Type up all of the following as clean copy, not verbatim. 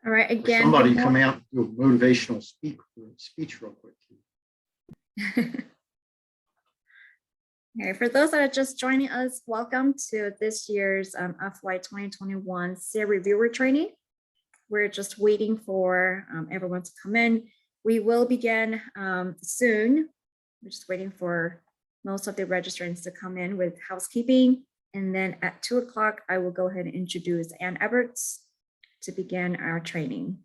All right, again. Somebody come out and do a motivational speech real quick. Okay, for those that are just joining us, welcome to this year's FY 2021 CEAR Reviewer Training. We're just waiting for everyone to come in. We will begin soon. We're just waiting for most of the registrants to come in with housekeeping. And then at 2 o'clock, I will go ahead and introduce Ann Everts to begin our training.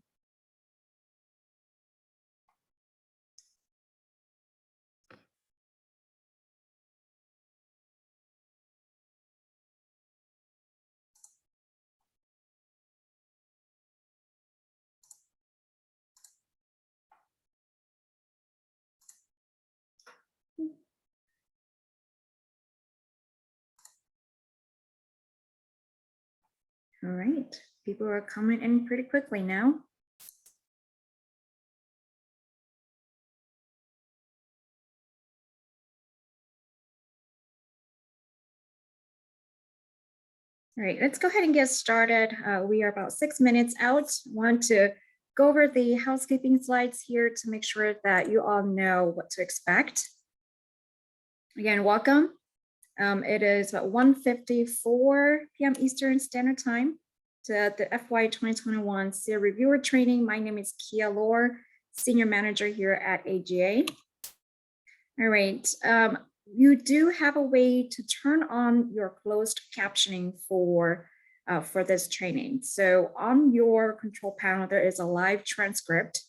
All right, people are coming in pretty quickly now. All right, let's go ahead and get started. We are about 6 minutes out. Want to go over the housekeeping slides here to make sure that you all know what to expect. Again, welcome. It is about 1:54 p.m. Eastern Standard Time to the FY 2021 CEAR Reviewer Training. My name is Kia Lor, Senior Manager here at AGA. All right, you do have a way to turn on your closed captioning for this training. So on your control panel, there is a live transcript.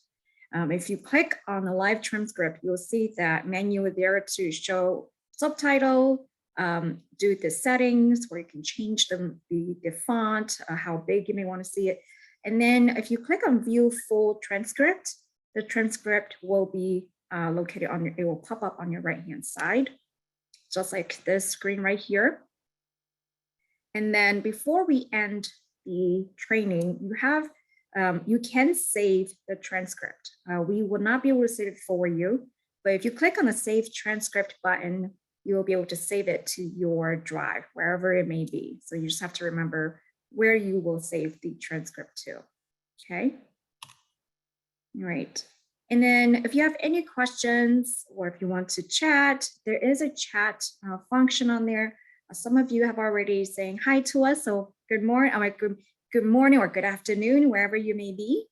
If you click on the live transcript, you'll see that menu there to show subtitle, do the settings where you can change the font, how big you may want to see it. And then if you click on view full transcript, the transcript will be located on your, it will pop up on your right-hand side, just like this screen right here. And then before we end the training, you have, you can save the transcript. We will not be able to save it for you, but if you click on the save transcript button, you will be able to save it to your drive, wherever it may be. So you just have to remember where you will save the transcript to, okay? All right. And then if you have any questions or if you want to chat, there is a chat function on there. Some of you have already saying hi to us. So good morning, good morning or good afternoon, wherever you may be.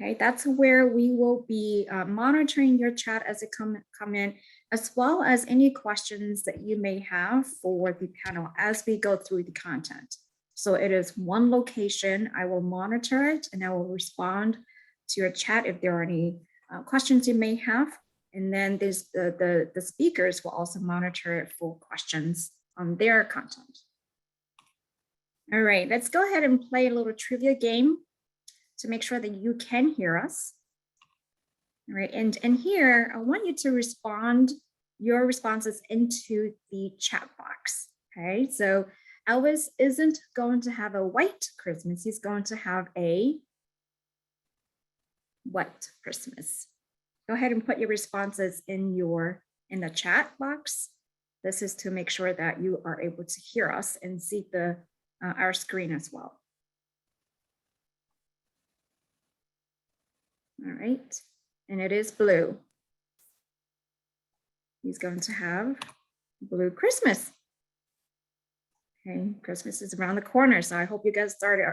Okay, that's where we will be monitoring your chat as it come in, as well as any questions that you may have for the panel as we go through the content. So it is one location. I will monitor it and I will respond to your chat if there are any questions you may have. And then there's the speakers will also monitor it for questions on their content. All right, let's go ahead and play a little trivia game to make sure that you can hear us. All right, and here I want you to respond your responses into the chat box. Okay, so Elvis isn't going to have a white Christmas, he's going to have a white Christmas. Go ahead and put your responses in the chat box. This is to make sure that you are able to hear us and see our screen as well. All right, and it is blue. He's going to have blue Christmas. Okay, Christmas is around the corner, so I hope you guys started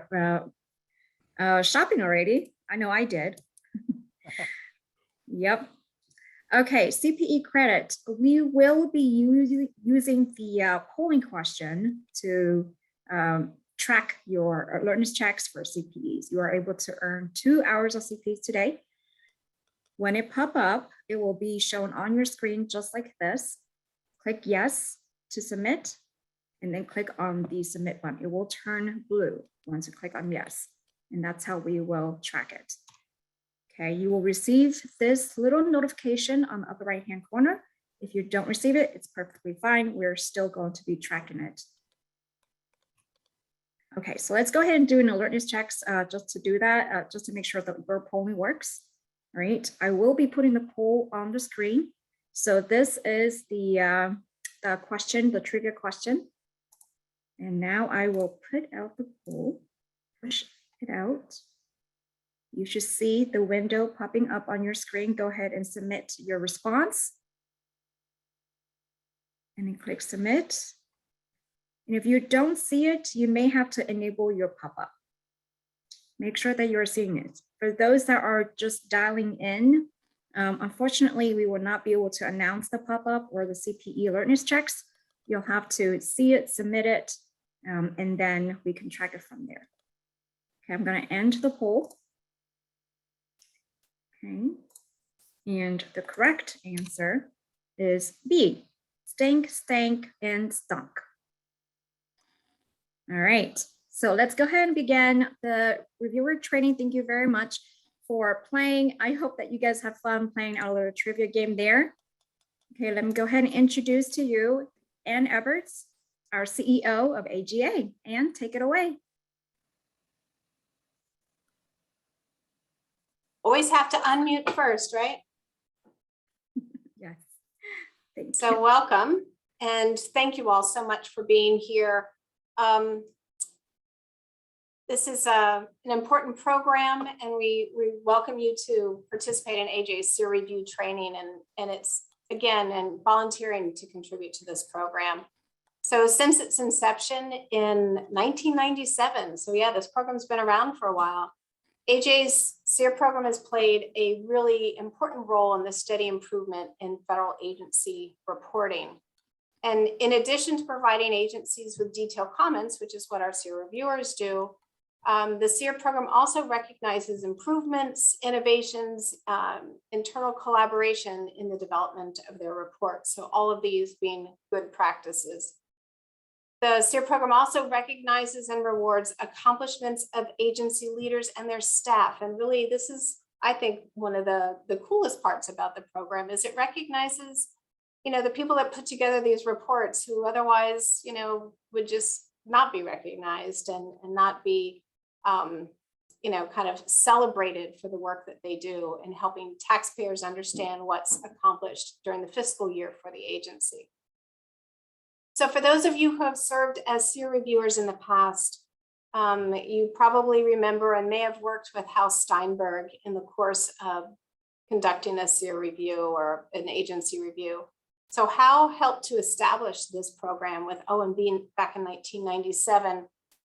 shopping already. I know I did. Yep. Okay, CPE credit. We will be using the polling question to track your alertness checks for CPEs. You are able to earn 2 hours of CPEs today. When it pop up, it will be shown on your screen just like this. Click yes to submit, and then click on the submit button. It will turn blue once you click on yes, and that's how we will track it. Okay, you will receive this little notification on the upper right-hand corner. If you don't receive it, it's perfectly fine. We're still going to be tracking it. Okay, so let's go ahead and do an alertness checks just to do that, just to make sure that our polling works. All right, I will be putting the poll on the screen. So this is the question, the trivia question. And now I will put out the poll, push it out. You should see the window popping up on your screen. Go ahead and submit your response. And then click submit. And if you don't see it, you may have to enable your pop-up. Make sure that you're seeing it. For those that are just dialing in, unfortunately, we will not be able to announce the pop-up or the CPE alertness checks. You'll have to see it, submit it, and then we can track it from there. Okay, I'm going to end the poll. Okay, and the correct answer is B, stink, stank, and stunk. All right, so let's go ahead and begin the reviewer training. Thank you very much for playing. I hope that you guys have fun playing our little trivia game there. Okay, let me go ahead and introduce to you Ann Eberts, our CEO of AGA. Ann, take it away. Always have to unmute first, right? Yes, thank you. So welcome, and thank you all so much for being here. This is an important program, and we welcome you to participate in AJ's SEER review training, and it's, again, and volunteering to contribute to this program. So since its inception in 1997, so yeah, this program's been around for a while. AJ's SEER program has played a really important role in the steady improvement in federal agency reporting. And in addition to providing agencies with detailed comments, which is what our SEER reviewers do, the SEER program also recognizes improvements, innovations, internal collaboration in the development of their reports. So all of these being good practices. The SEER program also recognizes and rewards accomplishments of agency leaders and their staff. And really, this is, I think, one of the coolest parts about the program is it recognizes, the people that put together these reports who otherwise, would just not be recognized and not be, kind of celebrated for the work that they do in helping taxpayers understand what's accomplished during the fiscal year for the agency. So for those of you who have served as SEER reviewers in the past, you probably remember and may have worked with House Steinberg in the course of conducting a SEER review or an agency review. So Hal helped to establish this program with OMB back in 1997,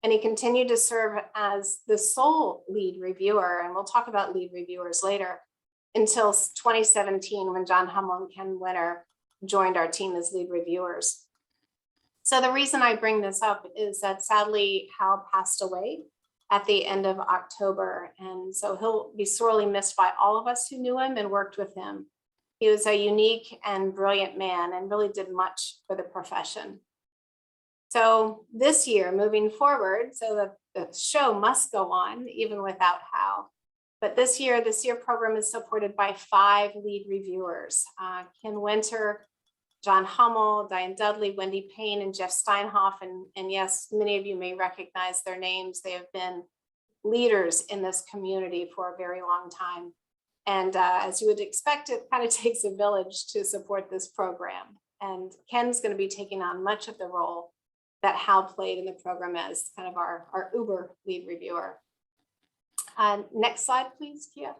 and he continued to serve as the sole lead reviewer, and we'll talk about lead reviewers later, until 2017 when John Hummel and Ken Winter joined our team as lead reviewers. So the reason I bring this up is that sadly Hal passed away at the end of October, and so he'll be sorely missed by all of us who knew him and worked with him. He was a unique and brilliant man and really did much for the profession. So this year, moving forward, so the show must go on even without Hal. But this year, the SEER program is supported by 5 lead reviewers, Ken Winter, John Hummel, Diane Dudley, Wendy Payne, and Jeff Steinhoff. And yes, many of you may recognize their names. They have been leaders in this community for a very long time. And as you would expect, it kind of takes a village to support this program. And Ken's going to be taking on much of the role that Hal played in the program as kind of our Uber lead reviewer. Next slide, please, Kia.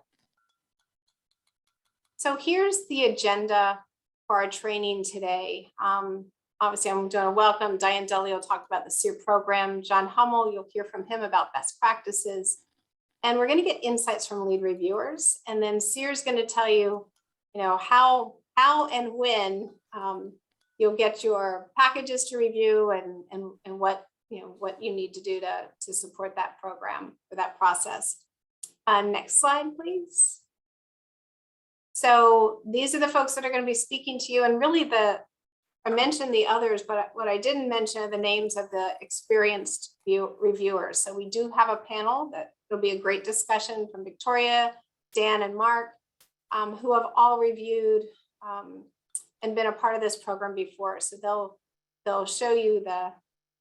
So here's the agenda for our training today. Obviously, I'm going to welcome Diane Dudley. Will talk about the SEER program. John Hummel, you'll hear from him about best practices. And we're going to get insights from lead reviewers. And then SEER is going to tell you, how and when you'll get your packages to review and what you need to do to support that program or that process. Next slide, please. So these are the folks that are going to be speaking to you, and really I mentioned the others, but what I didn't mention are the names of the experienced reviewers. So we do have a panel that will be a great discussion from Victoria, Dan, and Mark, who have all reviewed and been a part of this program before. So they'll show you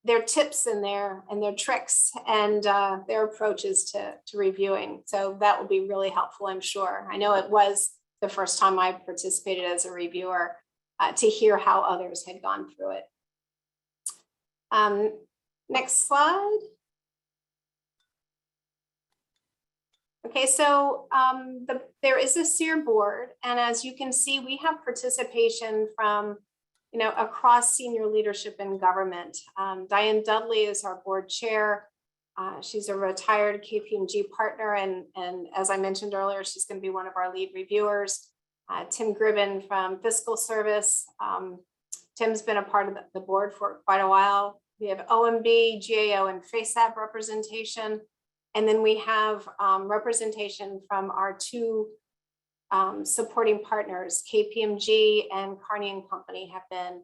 their tips and their tricks and their approaches to reviewing. So that will be really helpful, I'm sure. I know it was the first time I participated as a reviewer to hear how others had gone through it. Next slide. Okay, so there is a CEAR board, and as you can see, we have participation from, across senior leadership in government. Diane Dudley is our board chair. She's a retired KPMG partner, and as I mentioned earlier, she's going to be one of our lead reviewers. Tim Gribben from Fiscal Service. Tim's been a part of the board for quite a while. We have OMB, GAO, and FASAB representation. And then we have representation from our two supporting partners, KPMG and Carney and Company have been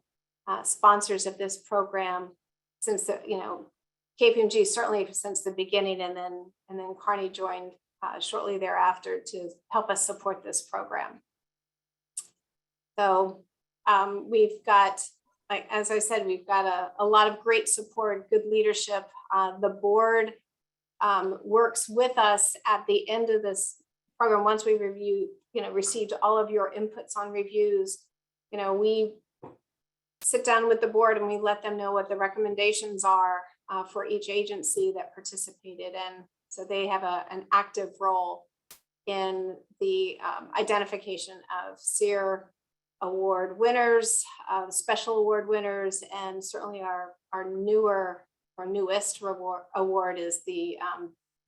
sponsors of this program since the, KPMG certainly since the beginning, and then Carney joined shortly thereafter to help us support this program. So we've got, like as I said, we've got a lot of great support, good leadership. The board works with us at the end of this program. Once we received all of your inputs on reviews, we sit down with the board and we let them know what the recommendations are for each agency that participated. And so they have an active role in the identification of CEAR award winners, special award winners, and certainly our newest award is the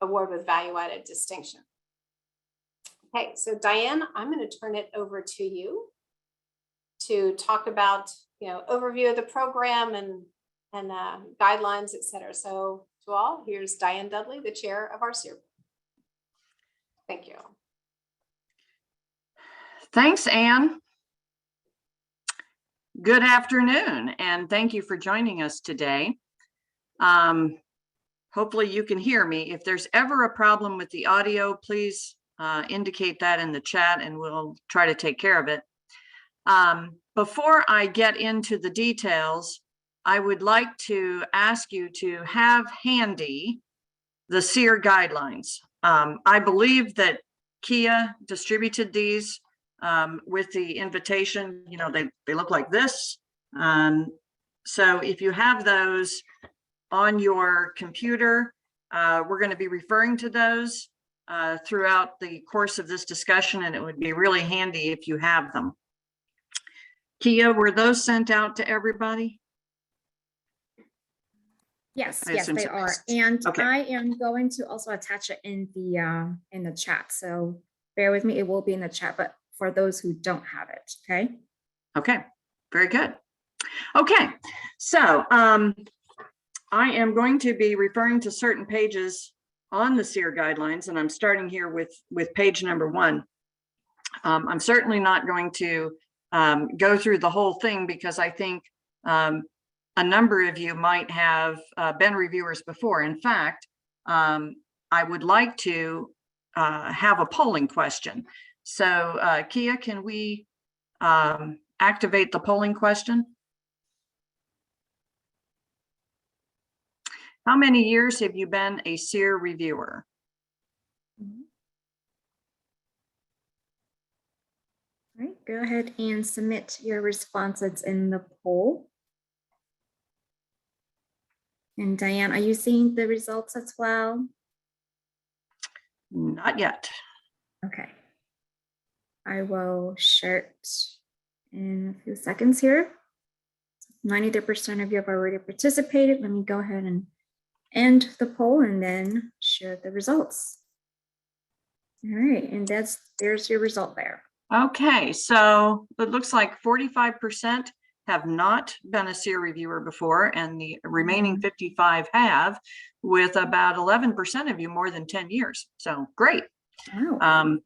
award with value-added distinction. Okay, so Diane, I'm going to turn it over to you to talk about, overview of the program and guidelines, et cetera. So to all, here's Diane Dudley, the chair of our CEAR. Thank you. Thanks, Anne. Good afternoon, and thank you for joining us today. Hopefully you can hear me. If there's ever a problem with the audio, please indicate that in the chat and we'll try to take care of it. Before I get into the details, I would like to ask you to have handy the CEAR guidelines. I believe that Kia distributed these with the invitation. They look like this. So if you have those on your computer, we're going to be referring to those throughout the course of this discussion, and it would be really handy if you have them. Kia, were those sent out to everybody? Yes, they are. And okay. I am going to also attach it in the chat. So bear with me, it will be in the chat, but for those who don't have it, okay? Okay, very good. Okay, so I am going to be referring to certain pages on the CEAR guidelines, and I'm starting here with page number 1. I'm certainly not going to go through the whole thing because I think a number of you might have been reviewers before. In fact, I would like to have a polling question. So Kia, can we activate the polling question? How many years have you been a CEAR reviewer? All right, go ahead and submit your responses in the poll. And Diane, are you seeing the results as well? Not yet. Okay. I will share it in a few seconds here. 92% of you have already participated. Let me go ahead and end the poll and then share the results. All right, and there's your result there. Okay, so it looks like 45% have not been a CEAR reviewer before, and the remaining 55 have, with about 11% of you more than 10 years. So great. Wow.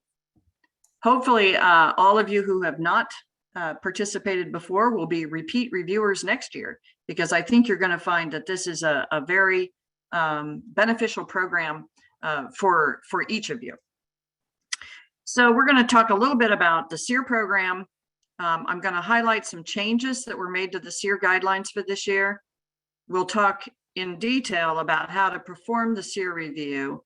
Hopefully, all of you who have not participated before will be repeat reviewers next year, because I think you're going to find that this is a very beneficial program for each of you. So we're going to talk a little bit about the CEAR program. I'm going to highlight some changes that were made to the CEAR guidelines for this year. We'll talk in detail about how to perform the CEAR review.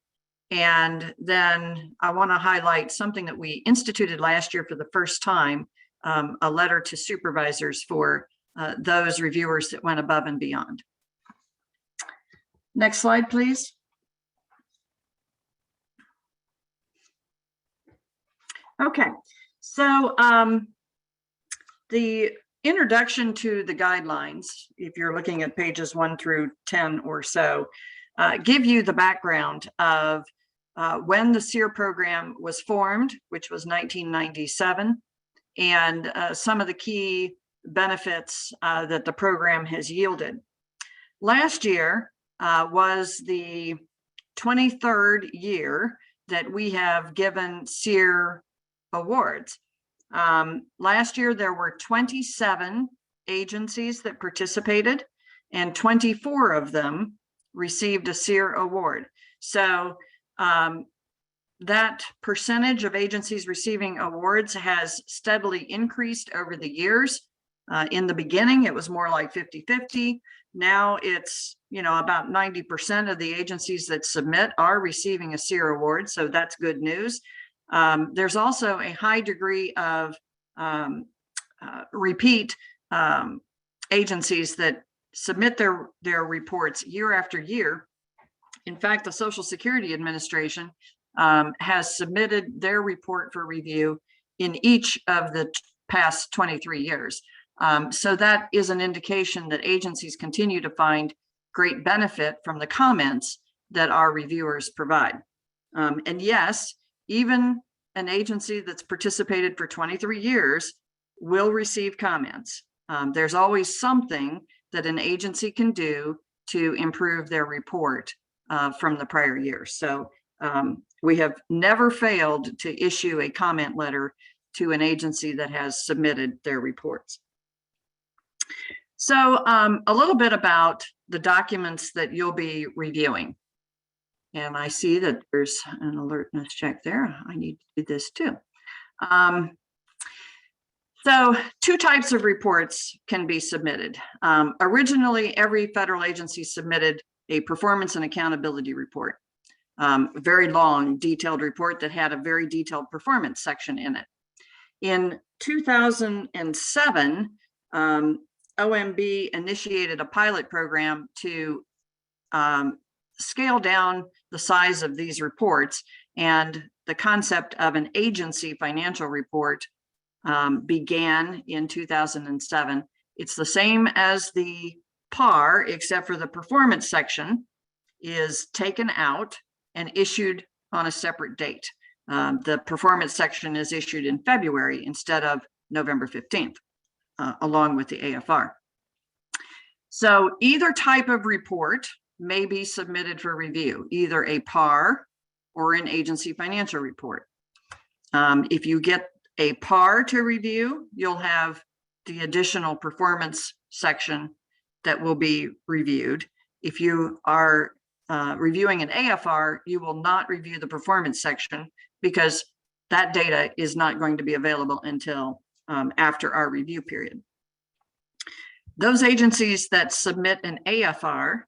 And then I want to highlight something that we instituted last year for the first time, a letter to supervisors for those reviewers that went above and beyond. Next slide, please. Okay, so the introduction to the guidelines, if you're looking at pages 1 through 10 or so, give you the background of when the CEAR program was formed, which was 1997, and some of the key benefits that the program has yielded. Last year was the 23rd year that we have given CEAR awards. Last year, there were 27 agencies that participated, and 24 of them received a CEAR award. So that percentage of agencies receiving awards has steadily increased over the years. In the beginning, it was more like 50-50. Now it's, about 90% of the agencies that submit are receiving a CEAR award. So that's good news. There's also a high degree of repeat agencies that submit their reports year after year. In fact, the Social Security Administration has submitted their report for review in each of the past 23 years. So that is an indication that agencies continue to find great benefit from the comments that our reviewers provide. And yes, even an agency that's participated for 23 years will receive comments. There's always something that an agency can do to improve their report from the prior year. So we have never failed to issue a comment letter to an agency that has submitted their reports. So a little bit about the documents that you'll be reviewing. And I see that there's an alertness check there. I need to do this too. So 2 types of reports can be submitted. Originally, every federal agency submitted a performance and accountability report, a very long, detailed report that had a very detailed performance section in it. In 2007, OMB initiated a pilot program to scale down the size of these reports, and the concept of an agency financial report began in 2007. It's the same as the PAR, except for the performance section is taken out and issued on a separate date. The performance section is issued in February instead of November 15th, along with the AFR. So either type of report may be submitted for review, either a PAR or an agency financial report. If you get a PAR to review, you'll have the additional performance section that will be reviewed. If you are reviewing an AFR, you will not review the performance section because that data is not going to be available until after our review period. Those agencies that submit an AFR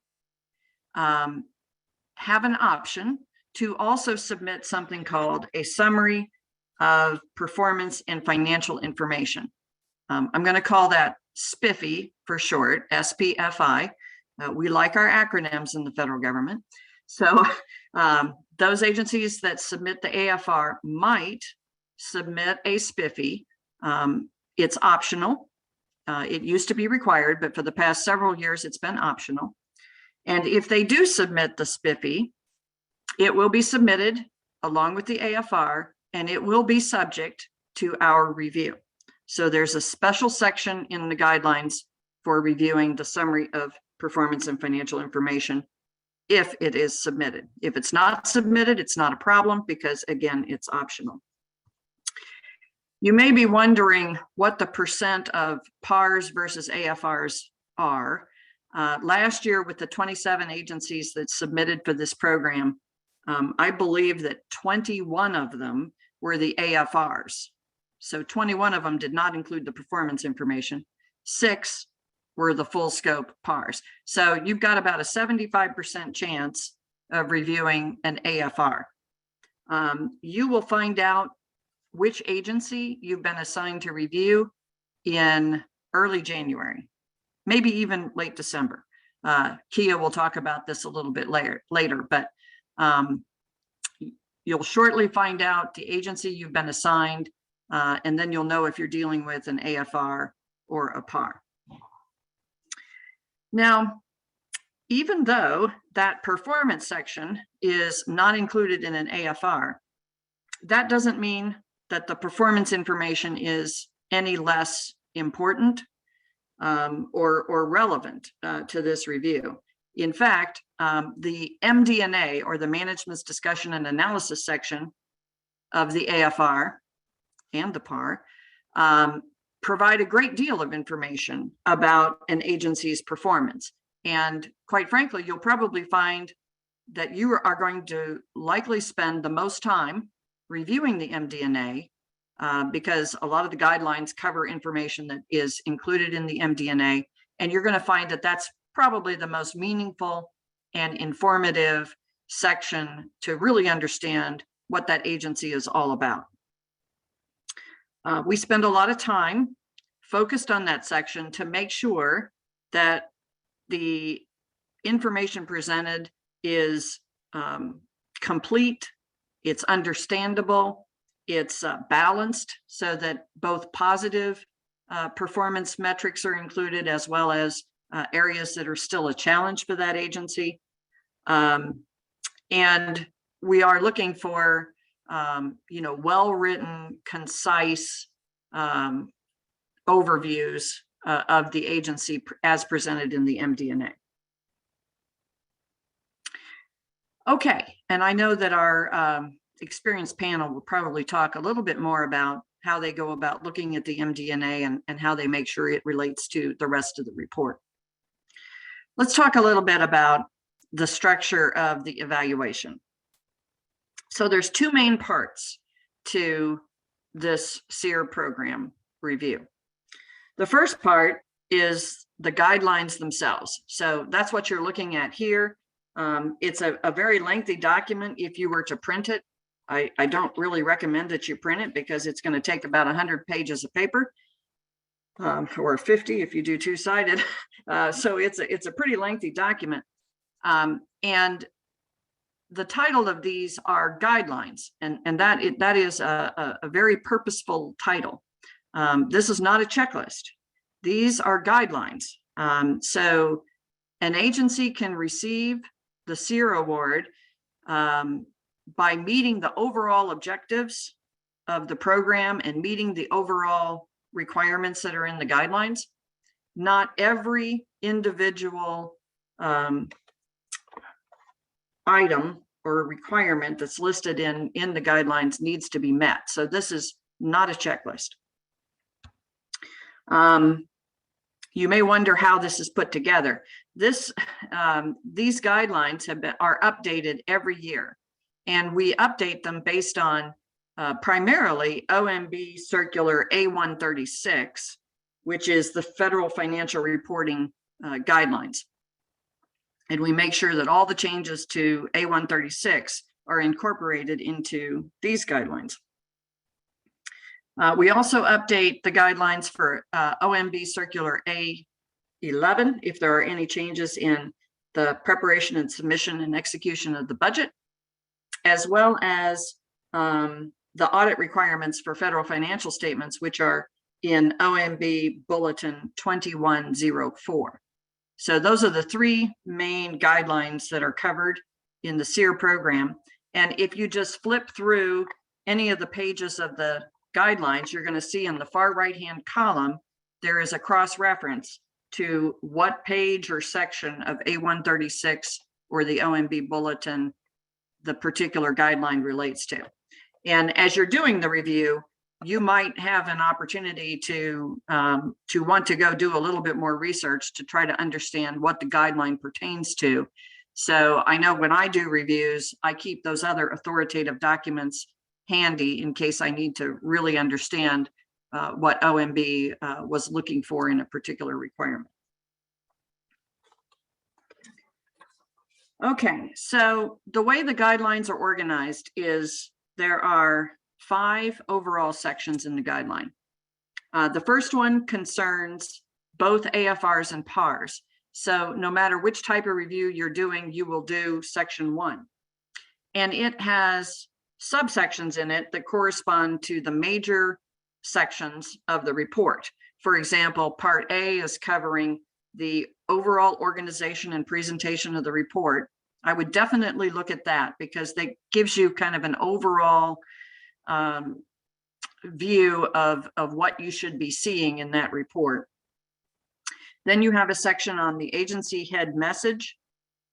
have an option to also submit something called a summary of performance and financial information. I'm going to call that SPIFI for short, SPFI. We like our acronyms in the federal government. So those agencies that submit the AFR might submit a SPIFI. It's optional. It used to be required, but for the past several years, it's been optional. And if they do submit the SPIFI, it will be submitted along with the AFR, and it will be subject to our review. So there's a special section in the guidelines for reviewing the summary of performance and financial information if it is submitted. If it's not submitted, it's not a problem because, again, it's optional. You may be wondering what the percent of PARs versus AFRs are. Last year, with the 27 agencies that submitted for this program, I believe that 21 of them were the AFRs. So 21 of them did not include the performance information. 6 were the full scope PARs. So you've got about a 75% chance of reviewing an AFR. You will find out which agency you've been assigned to review in early January, maybe even late December. Kia will talk about this a little bit later, but You'll shortly find out the agency you've been assigned, and then you'll know if you're dealing with an AFR or a PAR. Now, even though that performance section is not included in an AFR, that doesn't mean that the performance information is any less important or relevant to this review. In fact, the MD&A, or the Management's Discussion and Analysis section of the AFR and the PAR, provide a great deal of information about an agency's performance. And quite frankly, you'll probably find that you are going to likely spend the most time reviewing the MD&A because a lot of the guidelines cover information that is included in the MD&A, and you're going to find that that's probably the most meaningful and informative section to really understand what that agency is all about. We spend a lot of time focused on that section to make sure that the information presented is complete, it's understandable, it's balanced, so that both positive performance metrics are included, as well as areas that are still a challenge for that agency. And we are looking for well-written, concise overviews of the agency as presented in the MD&A. Okay, and I know that our experienced panel will probably talk a little bit more about how they go about looking at the MD&A and how they make sure it relates to the rest of the report. Let's talk a little bit about the structure of the evaluation. So there's two main parts to this CEAR program review. The first part is the guidelines themselves. So that's what you're looking at here. It's a very lengthy document. If you were to print it, I don't really recommend that you print it because it's going to take about 100 pages of paper, or 50 if you do two-sided. So it's a pretty lengthy document. And the title of these are guidelines, and that is a very purposeful title. This is not a checklist. These are guidelines. So an agency can receive the CEAR award by meeting the overall objectives of the program and meeting the overall requirements that are in the guidelines. Not every individual item or requirement that's listed in the guidelines needs to be met. So this is not a checklist. You may wonder how this is put together. These guidelines are updated every year, and we update them based on primarily OMB Circular A136, which is the Federal Financial Reporting Guidelines. And we make sure that all the changes to A136 are incorporated into these guidelines. We also update the guidelines for OMB Circular A11 if there are any changes in the preparation and submission and execution of the budget, as well as the audit requirements for federal financial statements, which are in OMB Bulletin 2104. So those are the three main guidelines that are covered in the CEAR program. And if you just flip through any of the pages of the guidelines, you're going to see in the far right-hand column, there is a cross-reference to what page or section of A136 or the OMB Bulletin the particular guideline relates to. And as you're doing the review, you might have an opportunity to want to go do a little bit more research to try to understand what the guideline pertains to. So I know when I do reviews, I keep those other authoritative documents handy in case I need to really understand what OMB was looking for in a particular requirement. Okay, so the way the guidelines are organized is there are 5 overall sections in the guideline. The first one concerns both AFRs and PARs. So no matter which type of review you're doing, you will do section 1. And it has subsections in it that correspond to the major sections of the report. For example, Part A is covering the overall organization and presentation of the report. I would definitely look at that because that gives you kind of an overall view of what you should be seeing in that report. Then you have a section on the agency head message,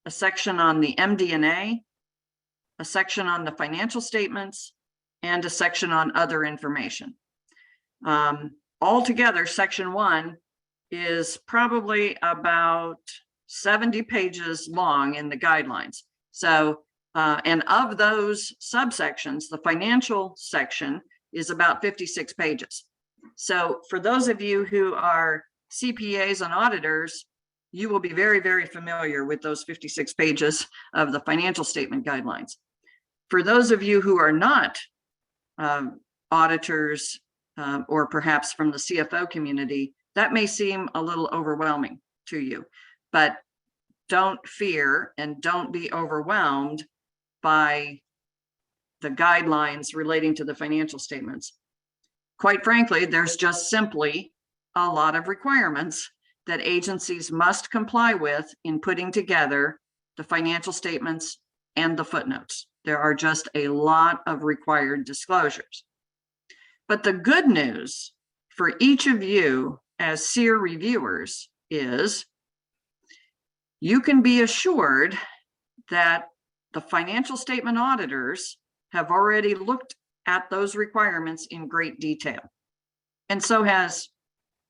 a section on the MD&A, a section on the financial statements, and a section on other information. Altogether, section 1 is probably about 70 pages long in the guidelines. So, and of those subsections, the financial section is about 56 pages. So for those of you who are CPAs and auditors, you will be very, very familiar with those 56 pages of the financial statement guidelines. For those of you who are not auditors or perhaps from the CFO community, that may seem a little overwhelming to you, but don't fear and don't be overwhelmed by the guidelines relating to the financial statements. Quite frankly, there's just simply a lot of requirements that agencies must comply with in putting together the financial statements and the footnotes. There are just a lot of required disclosures. But the good news for each of you as CEAR reviewers is you can be assured that the financial statement auditors have already looked at those requirements in great detail. And so has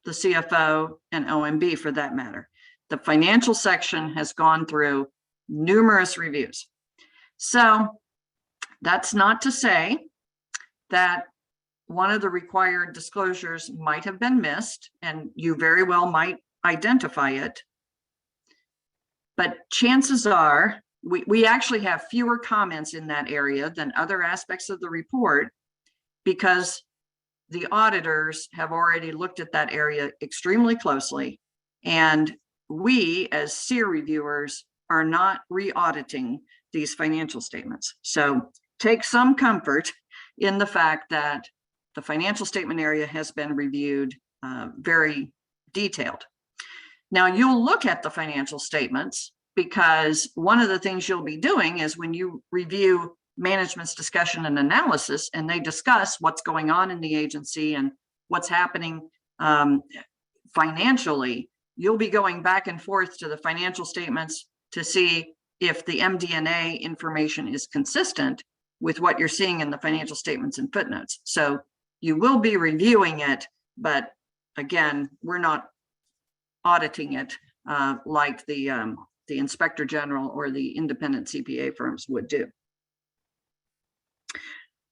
the CFO and OMB for that matter. The financial section has gone through numerous reviews. So that's not to say that one of the required disclosures might have been missed, and you very well might identify it. But chances are, we actually have fewer comments in that area than other aspects of the report because the auditors have already looked at that area extremely closely. And we as CEAR reviewers are not re-auditing these financial statements. So take some comfort in the fact that the financial statement area has been reviewed very detailed. Now you'll look at the financial statements because one of the things you'll be doing is when you review management's discussion and analysis and they discuss what's going on in the agency and what's happening financially, you'll be going back and forth to the financial statements to see if the MD&A information is consistent with what you're seeing in the financial statements and footnotes. So you will be reviewing it, but again, we're not auditing it like the Inspector General or the independent CPA firms would do.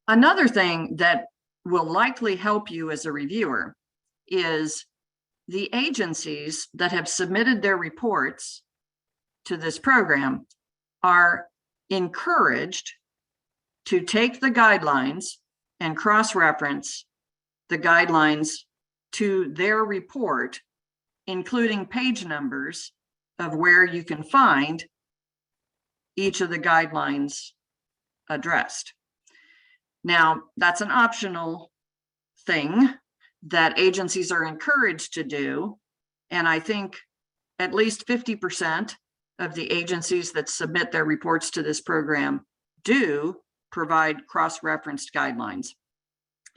Another thing that will likely help you as a reviewer is the agencies that have submitted their reports to this program are encouraged to take the guidelines and cross-reference the guidelines to their report, including page numbers of where you can find each of the guidelines addressed. Now, that's an optional thing that agencies are encouraged to do. And I think at least 50% of the agencies that submit their reports to this program do provide cross-referenced guidelines.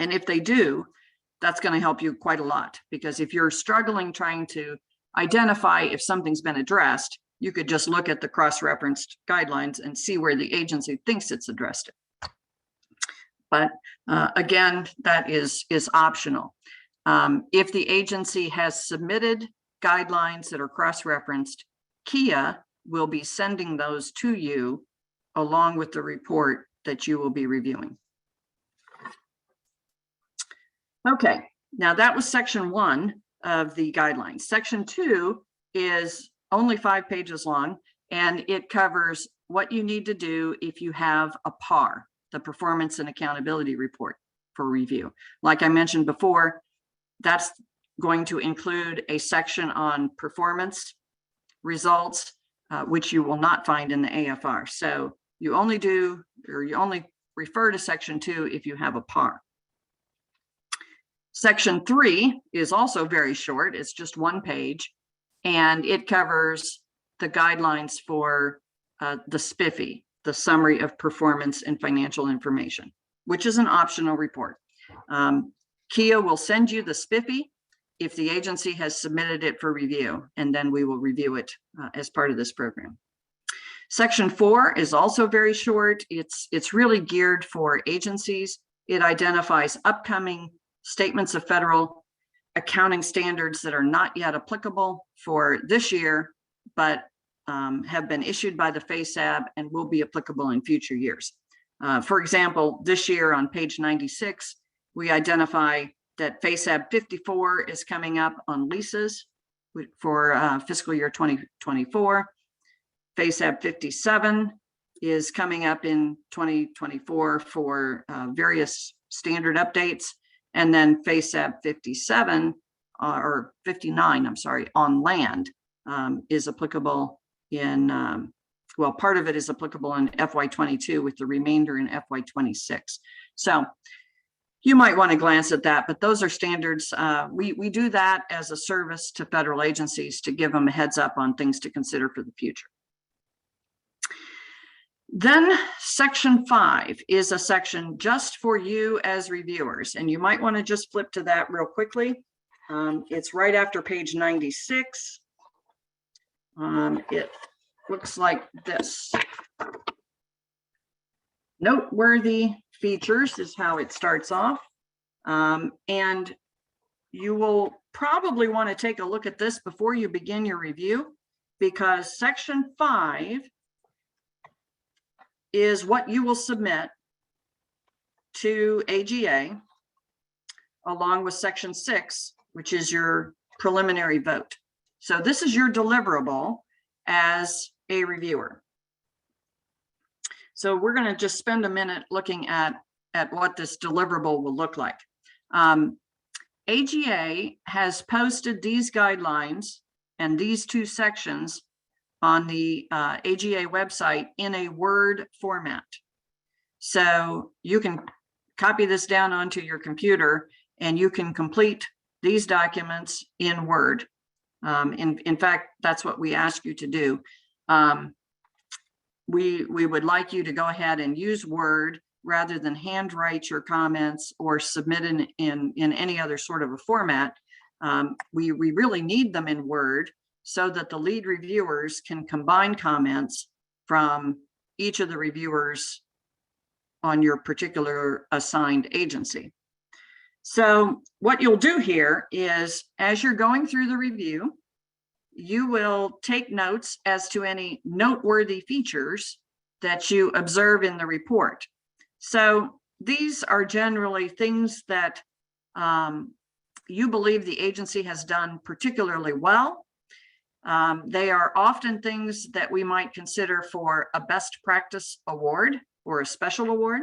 And if they do, that's going to help you quite a lot, because if you're struggling trying to identify if something's been addressed, you could just look at the cross-referenced guidelines and see where the agency thinks it's addressed it. But again, that is optional. If the agency has submitted guidelines that are cross-referenced, CEAR will be sending those to you along with the report that you will be reviewing. Okay, now that was section 1 of the guidelines. Section 2 is only 5 pages long, and it covers what you need to do if you have a PAR, the Performance and Accountability Report, for review. Like I mentioned before, that's going to include a section on performance results, which you will not find in the AFR. So you only refer to section 2 if you have a PAR. Section 3 is also very short. It's just 1 page, and it covers the guidelines for the SPIFFI, the Summary of Performance and Financial Information, which is an optional report. CEAR will send you the SPIFFI if the agency has submitted it for review, and then we will review it as part of this program. Section 4 is also very short. It's really geared for agencies. It identifies upcoming statements of federal accounting standards that are not yet applicable for this year, but have been issued by the FASAB and will be applicable in future years. For example, this year on page 96, we identify that FASAB 54 is coming up on leases for fiscal year 2024. FASAB 57 is coming up in 2024 for various standard updates. And then FASAB 57 or 59, I'm sorry, on land is applicable in, well, part of it is applicable in FY22 with the remainder in FY26. So you might want to glance at that, but those are standards. We do that as a service to federal agencies to give them a heads up on things to consider for the future. Then section 5 is a section just for you as reviewers, and you might want to just flip to that real quickly. It's right after page 96. It looks like this. Noteworthy features is how it starts off. And you will probably want to take a look at this before you begin your review, because section 5 is what you will submit to AGA along with section 6, which is your preliminary vote. So this is your deliverable as a reviewer. So we're going to just spend a minute looking at what this deliverable will look like. AGA has posted these guidelines and these 2 sections on the AGA website in a Word format. So you can copy this down onto your computer and you can complete these documents in Word. In fact, that's what we ask you to do. We would like you to go ahead and use Word rather than handwrite your comments or submit in any other sort of a format. We really need them in Word so that the lead reviewers can combine comments from each of the reviewers on your particular assigned agency. So what you'll do here is, as you're going through the review, you will take notes as to any noteworthy features that you observe in the report. So these are generally things that you believe the agency has done particularly well. They are often things that we might consider for a best practice award or a special award,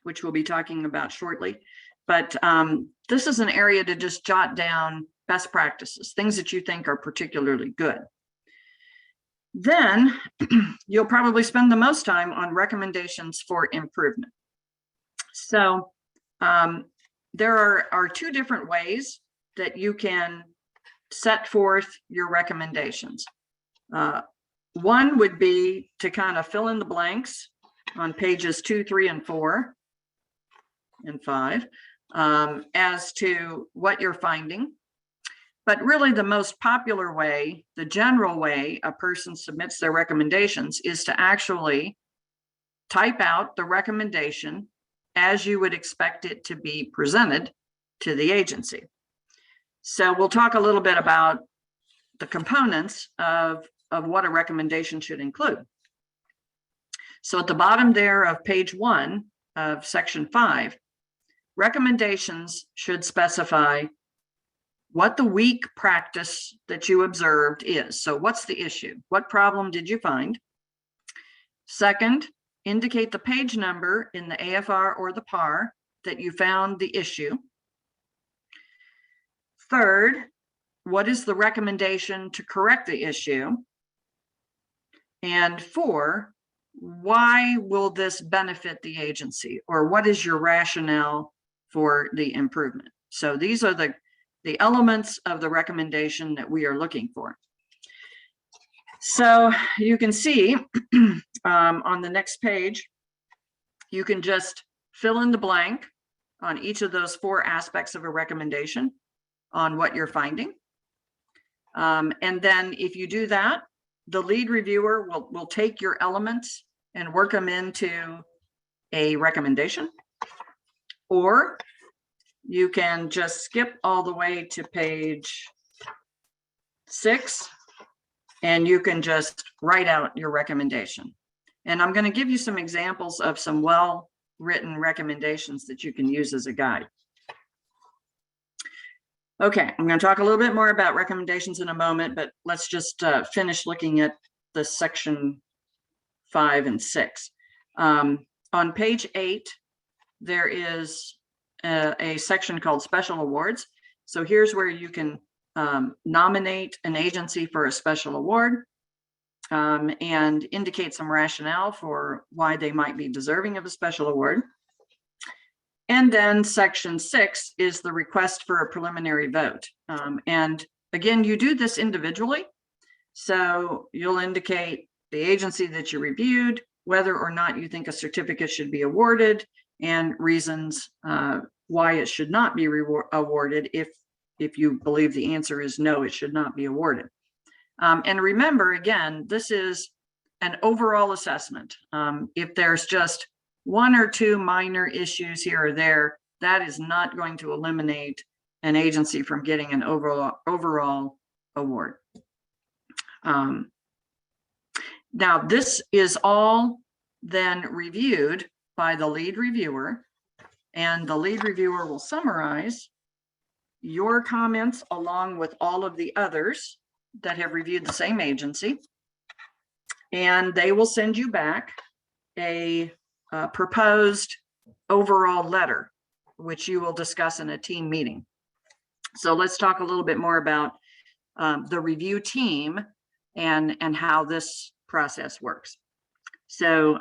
which we'll be talking about shortly. But this is an area to just jot down best practices, things that you think are particularly good. Then you'll probably spend the most time on recommendations for improvement. So there are 2 different ways that you can set forth your recommendations. One would be to kind of fill in the blanks on pages 2, 3, and 4, and 5 as to what you're finding. But really the most popular way, the general way a person submits their recommendations is to actually type out the recommendation as you would expect it to be presented to the agency. So we'll talk a little bit about the components of what a recommendation should include. So at the bottom there of page 1 of section 5, recommendations should specify what the weak practice that you observed is. So what's the issue? What problem did you find? Second, indicate the page number in the AFR or the PAR that you found the issue. Third, what is the recommendation to correct the issue? And 4, why will this benefit the agency, or what is your rationale for the improvement? So these are the elements of the recommendation that we are looking for. So you can see on the next page, you can just fill in the blank on each of those 4 aspects of a recommendation on what you're finding. And then if you do that, the lead reviewer will take your elements and work them into a recommendation. Or you can just skip all the way to page 6 and you can just write out your recommendation. And I'm going to give you some examples of some well-written recommendations that you can use as a guide. Okay, I'm going to talk a little bit more about recommendations in a moment, but let's just finish looking at the section 5 and 6. On page 8, there is a section called Special Awards. So here's where you can nominate an agency for a special award and indicate some rationale for why they might be deserving of a special award. And then section 6 is the request for a preliminary vote. And again, you do this individually. So you'll indicate the agency that you reviewed, whether or not you think a certificate should be awarded, and reasons why it should not be awarded if you believe the answer is no, it should not be awarded. And remember, again, this is an overall assessment. If there's just 1 or 2 minor issues here or there, that is not going to eliminate an agency from getting an overall award. Now, this is all then reviewed by the lead reviewer, and the lead reviewer will summarize your comments along with all of the others that have reviewed the same agency, and they will send you back a proposed overall letter, which you will discuss in a team meeting. So let's talk a little bit more about the review team and how this process works. So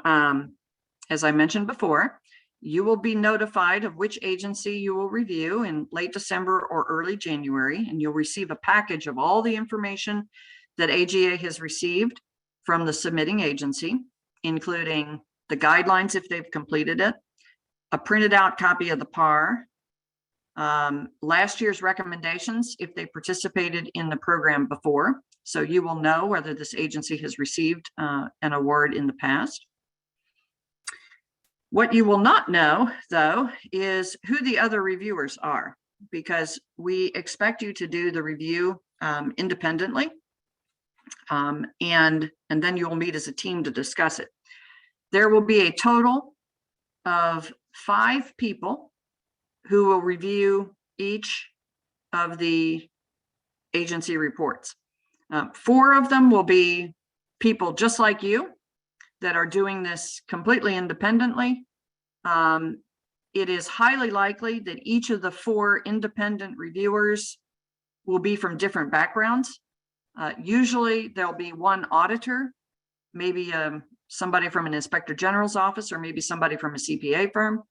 as I mentioned before, you will be notified of which agency you will review in late December or early January, and you'll receive a package of all the information that AGA has received from the submitting agency, including the guidelines if they've completed it, a printed out copy of the PAR, last year's recommendations if they participated in the program before, so you will know whether this agency has received an award in the past. What you will not know, though, is who the other reviewers are, because we expect you to do the review independently, and then you will meet as a team to discuss it. There will be a total of 5 people who will review each of the agency reports. 4 of them will be people just like you that are doing this completely independently. It is highly likely that each of the 4 independent reviewers will be from different backgrounds. Usually there'll be one auditor, maybe somebody from an inspector general's office, or maybe somebody from a CPA firm.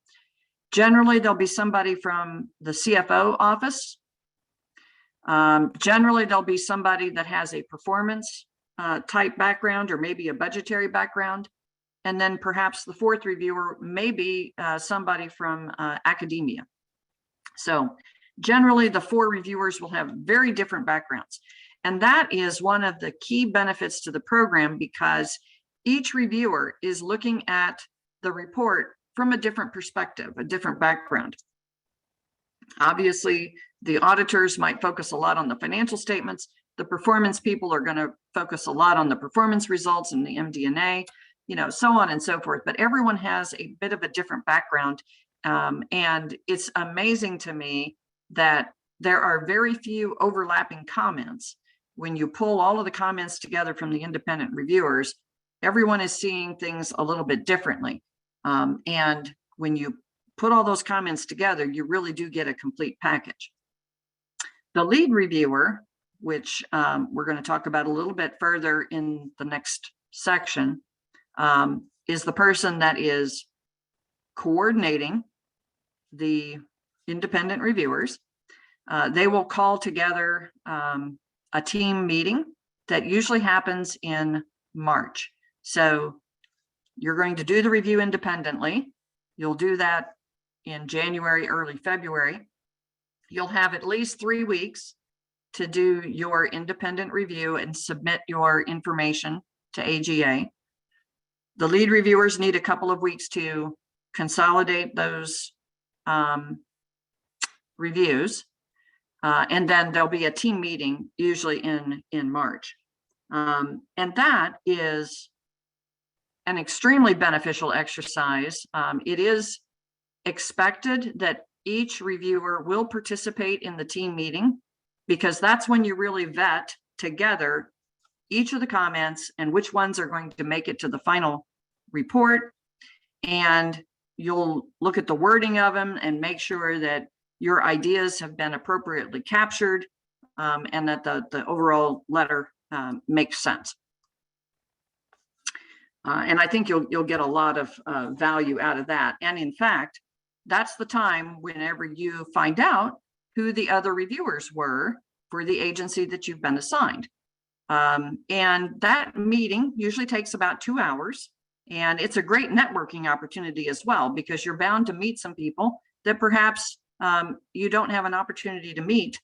Generally, there'll be somebody from the CFO office. Generally, there'll be somebody that has a performance type background, or maybe a budgetary background. And then perhaps the 4th reviewer may be somebody from academia. So generally, the 4 reviewers will have very different backgrounds. And that is one of the key benefits to the program, because each reviewer is looking at the report from a different perspective, a different background. Obviously, the auditors might focus a lot on the financial statements. The performance people are going to focus a lot on the performance results and the MD&A, you know, so on and so forth. But everyone has a bit of a different background. And it's amazing to me that there are very few overlapping comments. When you pull all of the comments together from the independent reviewers, everyone is seeing things a little bit differently. And when you put all those comments together, you really do get a complete package. The lead reviewer, which we're going to talk about a little bit further in the next section, is the person that is coordinating the independent reviewers. They will call together a team meeting that usually happens in March. So you're going to do the review independently. You'll do that in January, early February. You'll have at least 3 weeks to do your independent review and submit your information to AGA. The lead reviewers need a couple of weeks to consolidate those reviews. And then there'll be a team meeting usually in March. And that is an extremely beneficial exercise. It is expected that each reviewer will participate in the team meeting, because that's when you really vet together each of the comments and which ones are going to make it to the final report. And you'll look at the wording of them and make sure that your ideas have been appropriately captured, and that the overall letter makes sense. And I think you'll get a lot of value out of that. And in fact, that's the time whenever you find out who the other reviewers were for the agency that you've been assigned. And that meeting usually takes about 2 hours. And it's a great networking opportunity as well, because you're bound to meet some people that perhaps you don't have an opportunity to meet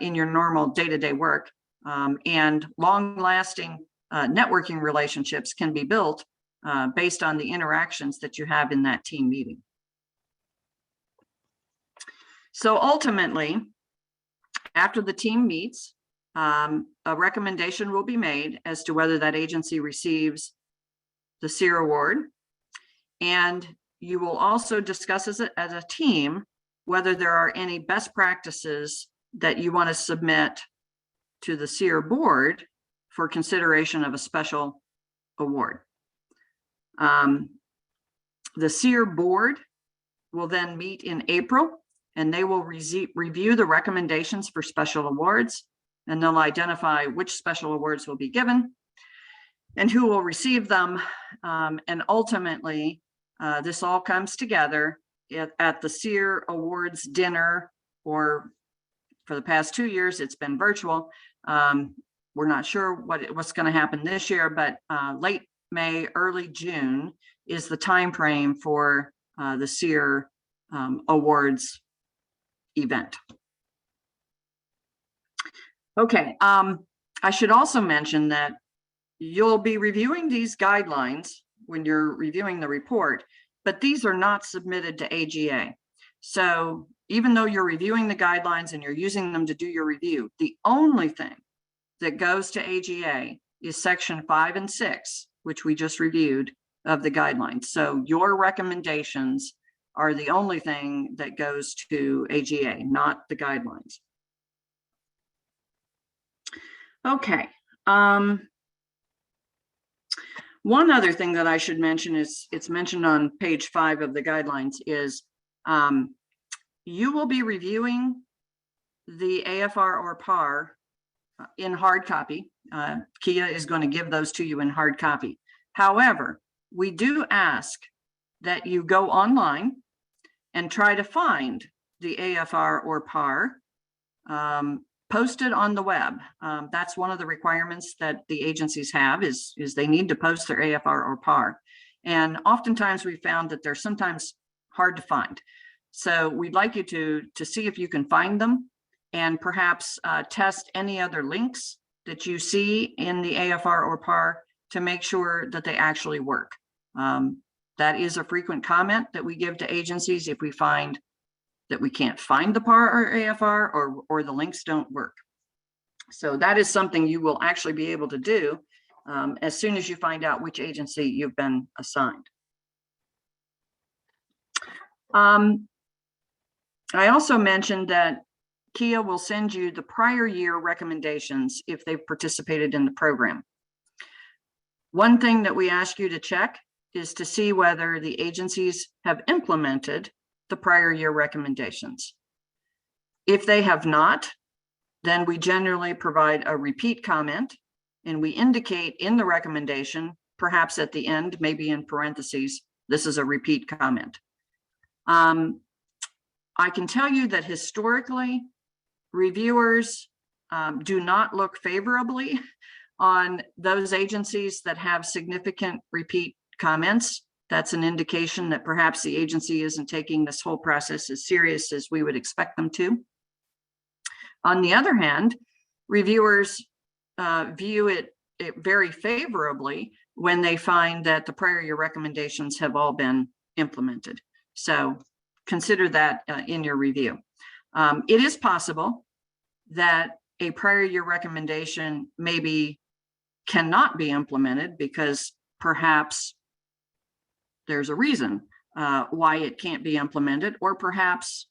in your normal day-to-day work. And long-lasting networking relationships can be built based on the interactions that you have in that team meeting. So ultimately, after the team meets, a recommendation will be made as to whether that agency receives the CEAR award. And you will also discuss as a team whether there are any best practices that you want to submit to the CEAR board for consideration of a special award. The CEAR board will then meet in April, and they will review the recommendations for special awards, and they'll identify which special awards will be given and who will receive them. And ultimately, this all comes together at the CEAR Awards dinner, or for the past 2 years, it's been virtual. We're not sure what's going to happen this year, but late May, early June is the time frame for the CEAR Awards event. Okay, I should also mention that you'll be reviewing these guidelines when you're reviewing the report, but these are not submitted to AGA. So even though you're reviewing the guidelines and you're using them to do your review, the only thing that goes to AGA is section 5 and 6, which we just reviewed, of the guidelines. So your recommendations are the only thing that goes to AGA, not the guidelines. Okay. One other thing that I should mention is, it's mentioned on page 5 of the guidelines, is you will be reviewing the AFR or PAR in hard copy. Kia is going to give those to you in hard copy. However, we do ask that you go online and try to find the AFR or PAR posted on the web. That's one of the requirements that the agencies have, is they need to post their AFR or PAR. And oftentimes we found that they're sometimes hard to find. So we'd like you to see if you can find them, and perhaps test any other links that you see in the AFR or PAR to make sure that they actually work. That is a frequent comment that we give to agencies if we find that we can't find the PAR or AFR, or the links don't work. So that is something you will actually be able to do as soon as you find out which agency you've been assigned. I also mentioned that Kia will send you the prior year recommendations if they've participated in the program. One thing that we ask you to check is to see whether the agencies have implemented the prior year recommendations. If they have not, then we generally provide a repeat comment, and we indicate in the recommendation perhaps at the end, maybe in parentheses, this is a repeat comment. I can tell you that historically, reviewers do not look favorably on those agencies that have significant repeat comments. That's an indication that perhaps the agency isn't taking this whole process as serious as we would expect them to. On the other hand, reviewers view it very favorably when they find that the prior year recommendations have all been implemented. So consider that in your review. It is possible that a prior year recommendation maybe cannot be implemented because perhaps there's a reason why it can't be implemented, or perhaps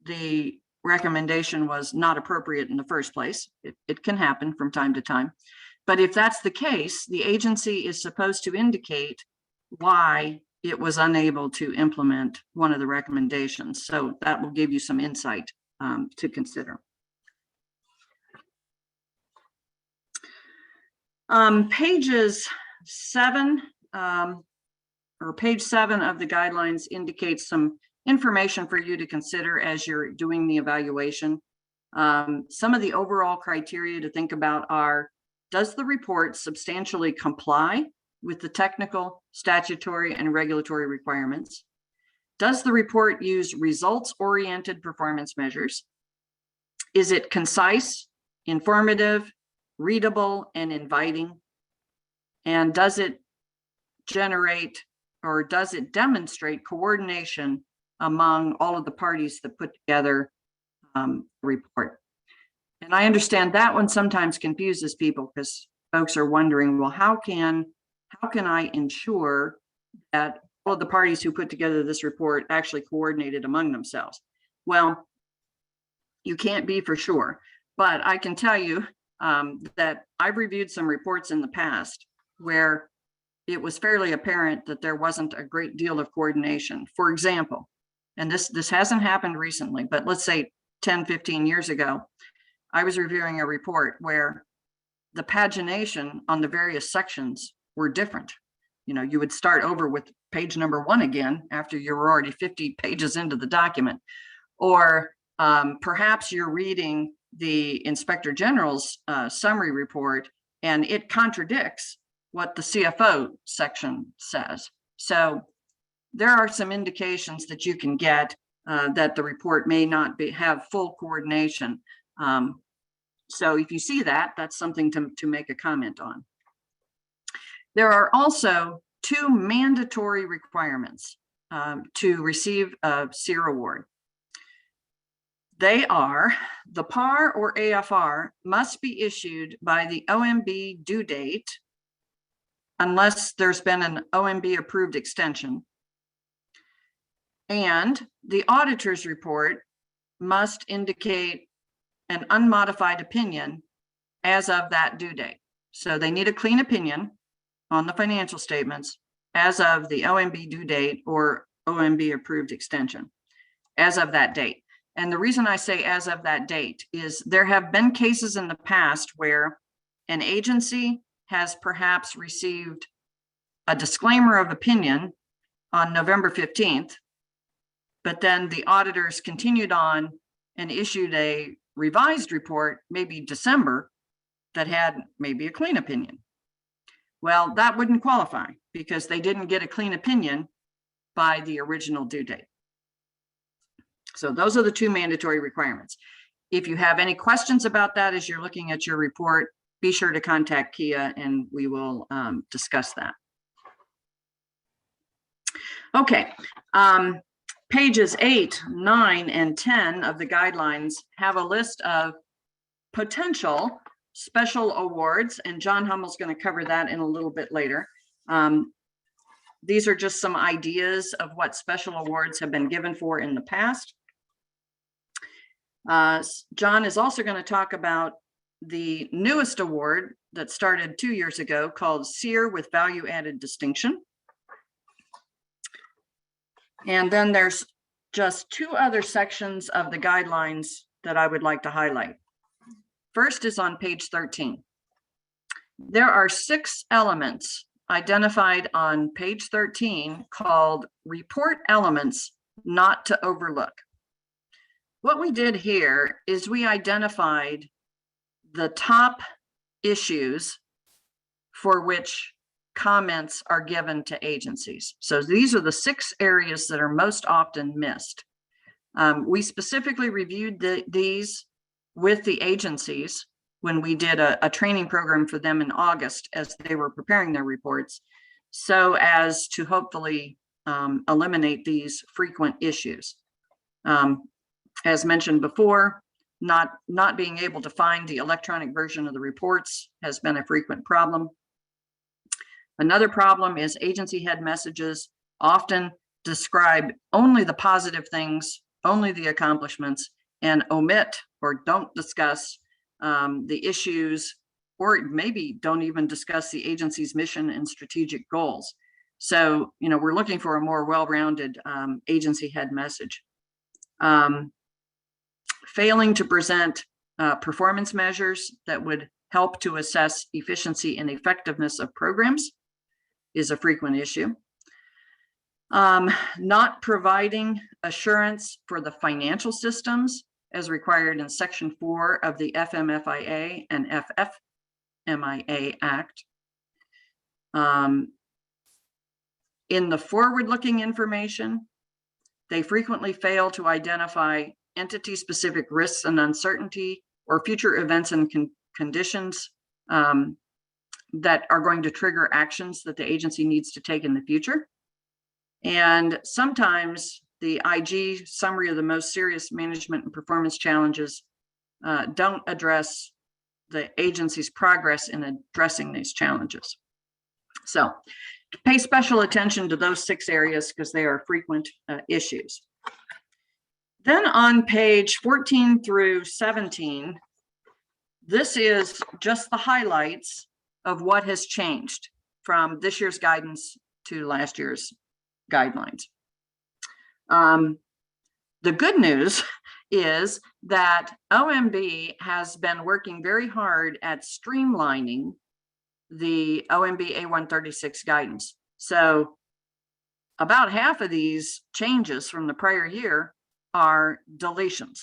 the recommendation was not appropriate in the first place. It can happen from time to time. But if that's the case, the agency is supposed to indicate why it was unable to implement one of the recommendations. So that will give you some insight to consider. Pages 7 or page 7 of the guidelines indicates some information for you to consider as you're doing the evaluation. Some of the overall criteria to think about are, does the report substantially comply with the technical, statutory, and regulatory requirements? Does the report use results-oriented performance measures? Is it concise, informative, readable, and inviting? And does it generate, or does it demonstrate coordination among all of the parties that put together the report? And I understand that one sometimes confuses people because folks are wondering, well, how can I ensure that all of the parties who put together this report actually coordinated among themselves? Well, you can't be for sure, but I can tell you that I've reviewed some reports in the past where it was fairly apparent that there wasn't a great deal of coordination. For example, and this hasn't happened recently, but let's say 10, 15 years ago, I was reviewing a report where the pagination on the various sections were different. You know, you would start over with page number 1 again after you were already 50 pages into the document. Or perhaps you're reading the Inspector General's summary report and it contradicts what the CFO section says. So there are some indications that you can get that the report may not have full coordination. So if you see that, that's something to make a comment on. There are also 2 mandatory requirements to receive a CEAR award. They are, the PAR or AFR must be issued by the OMB due date unless there's been an OMB approved extension. And the auditor's report must indicate an unmodified opinion as of that due date. So they need a clean opinion on the financial statements as of the OMB due date or OMB approved extension as of that date. And the reason I say as of that date is there have been cases in the past where an agency has perhaps received a disclaimer of opinion on November 15th, but then the auditors continued on and issued a revised report, maybe December, that had maybe a clean opinion. Well, that wouldn't qualify because they didn't get a clean opinion by the original due date. So those are the 2 mandatory requirements. If you have any questions about that as you're looking at your report, be sure to contact Kia and we will discuss that. Okay, pages 8, 9, and 10 of the guidelines have a list of potential special awards, and John Hummel's going to cover that in a little bit later. These are just some ideas of what special awards have been given for in the past. John is also going to talk about the newest award that started 2 years ago called CEAR with Value Added Distinction. And then there's just 2 other sections of the guidelines that I would like to highlight. First is on page 13. There are 6 elements identified on page 13 called Report Elements Not to Overlook. What we did here is we identified the top issues for which comments are given to agencies. So these are the 6 areas that are most often missed. We specifically reviewed these with the agencies when we did a training program for them in August as they were preparing their reports, so as to hopefully eliminate these frequent issues. As mentioned before, not being able to find the electronic version of the reports has been a frequent problem. Another problem is agency head messages often describe only the positive things, only the accomplishments, and omit or don't discuss the issues, or maybe don't even discuss the agency's mission and strategic goals. So, we're looking for a more well-rounded agency head message. Failing to present performance measures that would help to assess efficiency and effectiveness of programs is a frequent issue. Not providing assurance for the financial systems as required in Section 4 of the FMFIA and FFMIA Act. In the forward-looking information, they frequently fail to identify entity-specific risks and uncertainty or future events and conditions that are going to trigger actions that the agency needs to take in the future. And sometimes the IG summary of the most serious management and performance challenges don't address the agency's progress in addressing these challenges. So pay special attention to those 6 areas because they are frequent issues. Then on page 14 through 17, this is just the highlights of what has changed from this year's guidance to last year's guidelines. The good news is that OMB has been working very hard at streamlining the OMB A136 guidance. So about half of these changes from the prior year are deletions.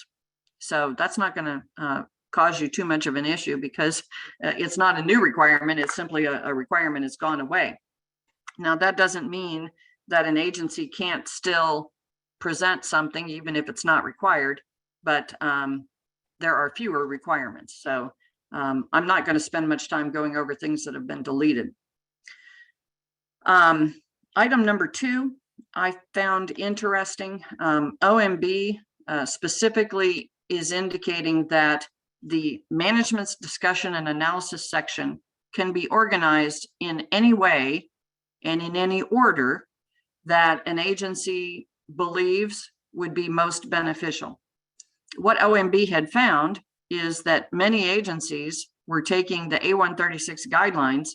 So that's not going to cause you too much of an issue because it's not a new requirement. It's simply a requirement that's gone away. Now, that doesn't mean that an agency can't still present something even if it's not required, but there are fewer requirements. So I'm not going to spend much time going over things that have been deleted. Item number 2, I found interesting. OMB specifically is indicating that the management's discussion and analysis section can be organized in any way and in any order that an agency believes would be most beneficial. What OMB had found is that many agencies were taking the A136 guidelines,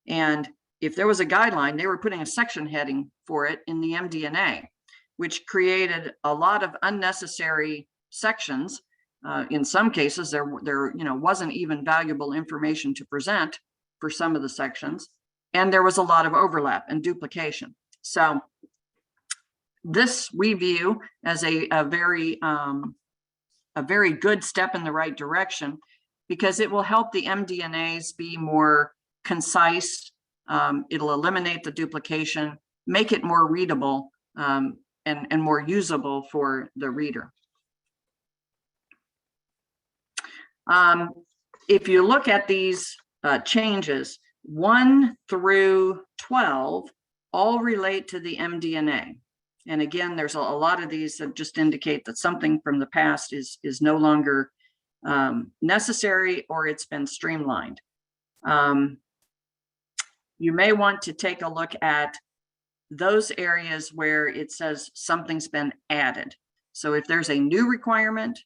and if there was a guideline, they were putting a section heading for it in the MD&A, which created a lot of unnecessary sections. In some cases, there wasn't even valuable information to present for some of the sections, and there was a lot of overlap and duplication. So this we view as a very good step in the right direction because it will help the MD&As be more concise. It'll eliminate the duplication, make it more readable and more usable for the reader. If you look at these changes, 1 through 12 all relate to the MD&A. And again, there's a lot of these that just indicate that something from the past is no longer necessary or it's been streamlined. You may want to take a look at those areas where it says something's been added. So if there's a new requirement,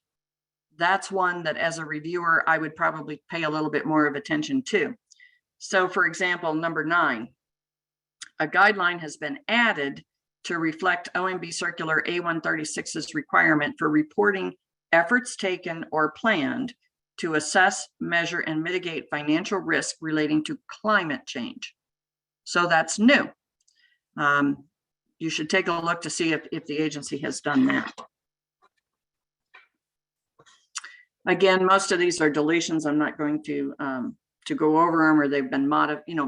that's one that as a reviewer, I would probably pay a little bit more of attention to. So for example, number 9, a guideline has been added to reflect OMB Circular A136's requirement for reporting efforts taken or planned to assess, measure, and mitigate financial risk relating to climate change. So that's new. You should take a look to see if the agency has done that. Again, most of these are deletions. I'm not going to go over them, or they've been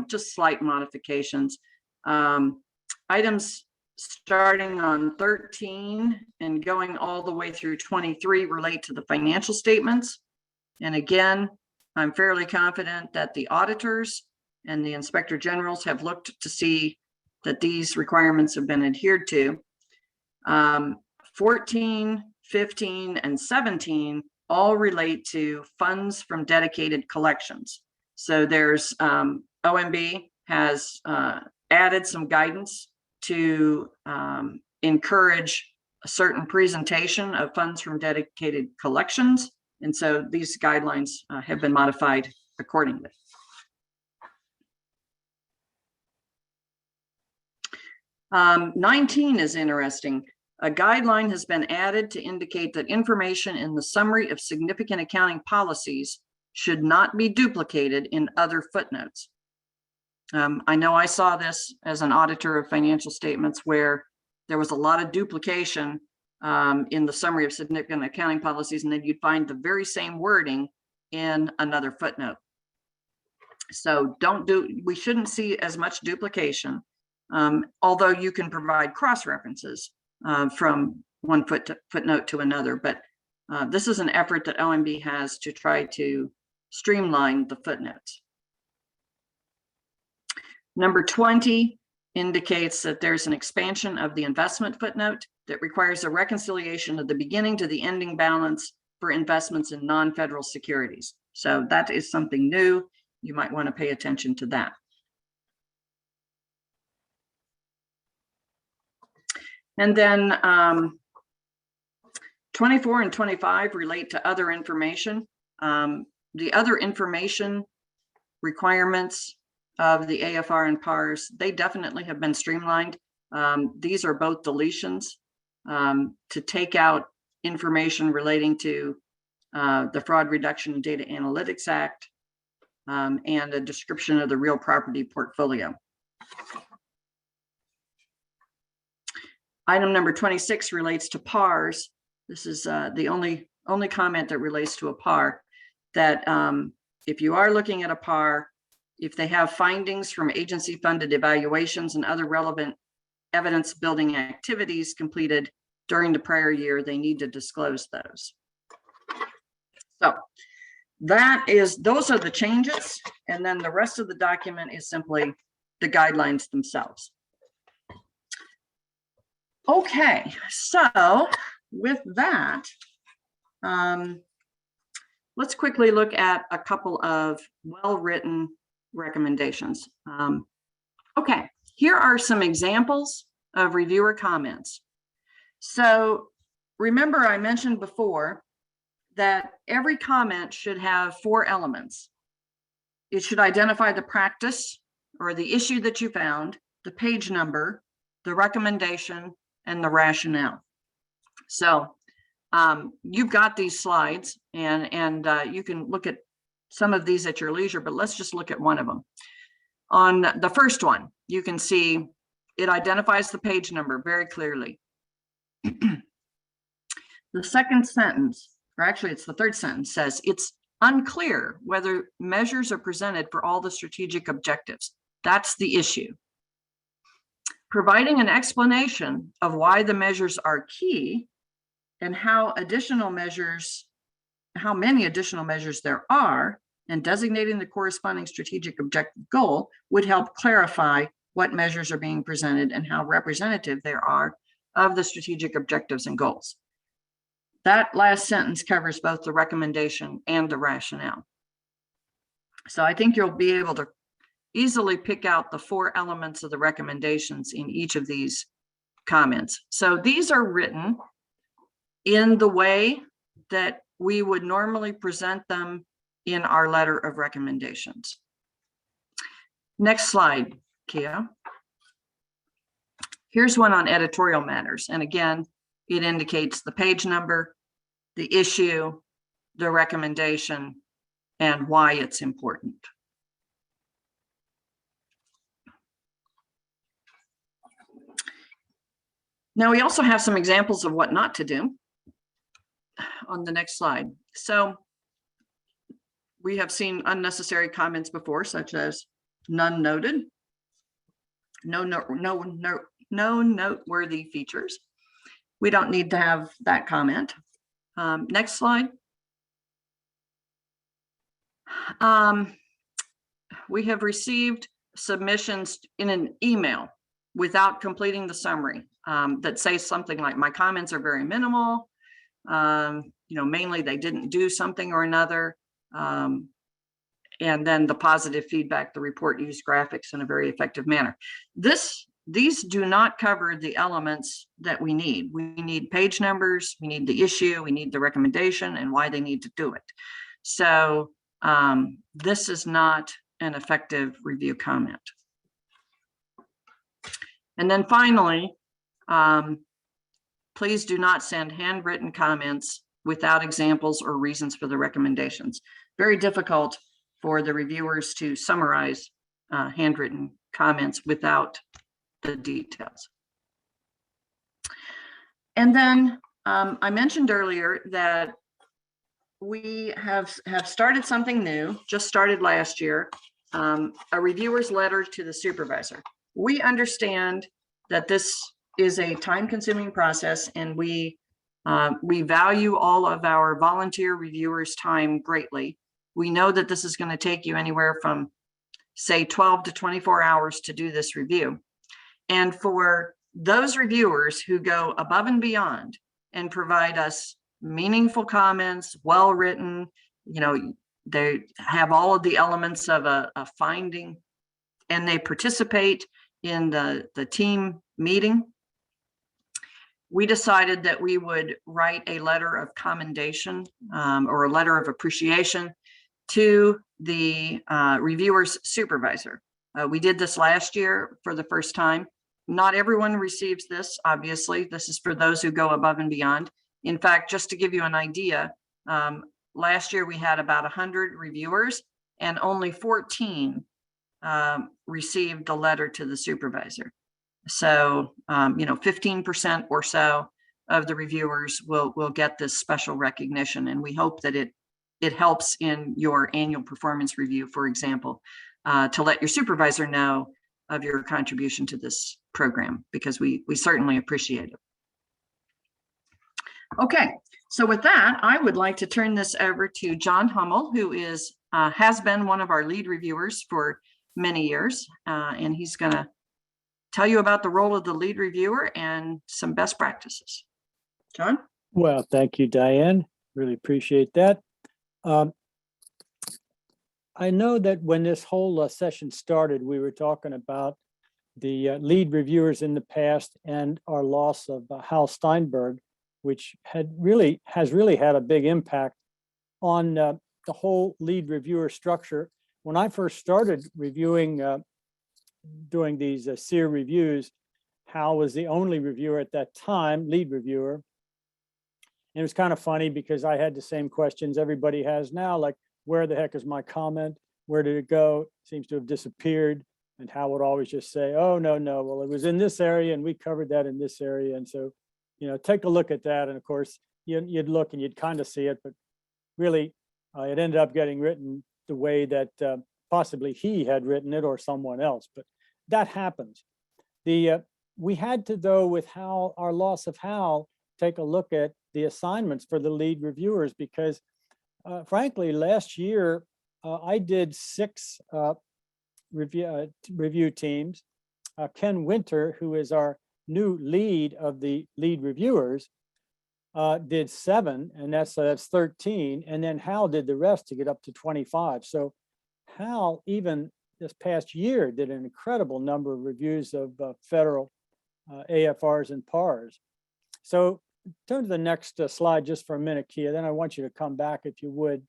just slight modifications. Items starting on 13 and going all the way through 23 relate to the financial statements. And again, I'm fairly confident that the auditors and the inspector generals have looked to see that these requirements have been adhered to. 14, 15, and 17 all relate to funds from dedicated collections. So there's OMB has added some guidance to encourage a certain presentation of funds from dedicated collections. And so these guidelines have been modified accordingly. Um, 19 is interesting. A guideline has been added to indicate that information in the summary of significant accounting policies should not be duplicated in other footnotes. I know I saw this as an auditor of financial statements where there was a lot of duplication in the summary of significant accounting policies, and then you'd find the very same wording in another footnote. So we shouldn't see as much duplication, although you can provide cross-references from one footnote to another. But this is an effort that OMB has to try to streamline the footnotes. Number 20 indicates that there's an expansion of the investment footnote that requires a reconciliation of the beginning to the ending balance for investments in non-federal securities. So that is something new. You might want to pay attention to that. And then 24 and 25 relate to other information. The other information requirements of the AFR and PARs, they definitely have been streamlined. These are both deletions to take out information relating to the Fraud Reduction and Data Analytics Act and a description of the real property portfolio. Item number 26 relates to PARs. This is the only comment that relates to a PAR, that if you are looking at a PAR, if they have findings from agency-funded evaluations and other relevant evidence building activities completed during the prior year, they need to disclose those. So those are the changes. And then the rest of the document is simply the guidelines themselves. Okay, so with that, let's quickly look at a couple of well-written recommendations. Okay, here are some examples of reviewer comments. So remember, I mentioned before that every comment should have 4 elements. It should identify the practice or the issue that you found, the page number, the recommendation, and the rationale. So you've got these slides, and you can look at some of these at your leisure, but let's just look at one of them. On the first one, you can see it identifies the page number very clearly. The second sentence, or actually it's the third sentence, says it's unclear whether measures are presented for all the strategic objectives. That's the issue. Providing an explanation of why the measures are key and how many additional measures there are, and designating the corresponding strategic objective goal would help clarify what measures are being presented and how representative they are of the strategic objectives and goals. That last sentence covers both the recommendation and the rationale. So I think you'll be able to easily pick out the 4 elements of the recommendations in each of these comments. So these are written in the way that we would normally present them in our letter of recommendations. Next slide, Kia. Here's one on editorial matters. And again, it indicates the page number, the issue, the recommendation, and why it's important. Now, we also have some examples of what not to do on the next slide. So we have seen unnecessary comments before, such as none noted, no noteworthy features. We don't need to have that comment. Next slide. We have received submissions in an email without completing the summary that say something like, my comments are very minimal. Mainly they didn't do something or another. And then the positive feedback, the report used graphics in a very effective manner. These do not cover the elements that we need. We need page numbers, we need the issue, we need the recommendation and why they need to do it. So this is not an effective review comment. And then finally, please do not send handwritten comments without examples or reasons for the recommendations. Very difficult for the reviewers to summarize handwritten comments without the details. And then I mentioned earlier that we have started something new, just started last year, a reviewer's letter to the supervisor. We understand that this is a time-consuming process, and we value all of our volunteer reviewers' time greatly. We know that this is going to take you anywhere from, say, 12 to 24 hours to do this review. And for those reviewers who go above and beyond and provide us meaningful comments, well-written, they have all of the elements of a finding, and they participate in the team meeting, we decided that we would write a letter of commendation or a letter of appreciation to the reviewer's supervisor. We did this last year for the first time. Not everyone receives this, obviously. This is for those who go above and beyond. In fact, just to give you an idea, last year we had about 100 reviewers and only 14 received a letter to the supervisor. So, 15% or so of the reviewers will get this special recognition. And we hope that it helps in your annual performance review, for example, to let your supervisor know of your contribution to this program, because we certainly appreciate it. Okay, so with that, I would like to turn this over to John Hummel, who has been one of our lead reviewers for many years, and he's going to tell you about the role of the lead reviewer and some best practices. John? Well, thank you, Diane. Really appreciate that. I know that when this whole session started, we were talking about the lead reviewers in the past and our loss of Hal Steinberg, which has really had a big impact on the whole lead reviewer structure. When I first started reviewing, doing these CEAR reviews, Hal was the only reviewer at that time, lead reviewer. And it was kind of funny because I had the same questions everybody has now, like, where the heck is my comment? Where did it go? It seems to have disappeared. And Hal would always just say, oh, no, well, it was in this area and we covered that in this area. And so, take a look at that. And of course, you'd look and you'd kind of see it, but really it ended up getting written the way that possibly he had written it or someone else, but that happens. We had to, though, with Hal, our loss of Hal, take a look at the assignments for the lead reviewers, because frankly, last year I did 6 review teams. Ken Winter, who is our new lead of the lead reviewers, did 7, and that's 13. And then Hal did the rest to get up to 25. So Hal, even this past year, did an incredible number of reviews of federal AFRs and PARs. So turn to the next slide just for a minute, Kia. Then I want you to come back if you would.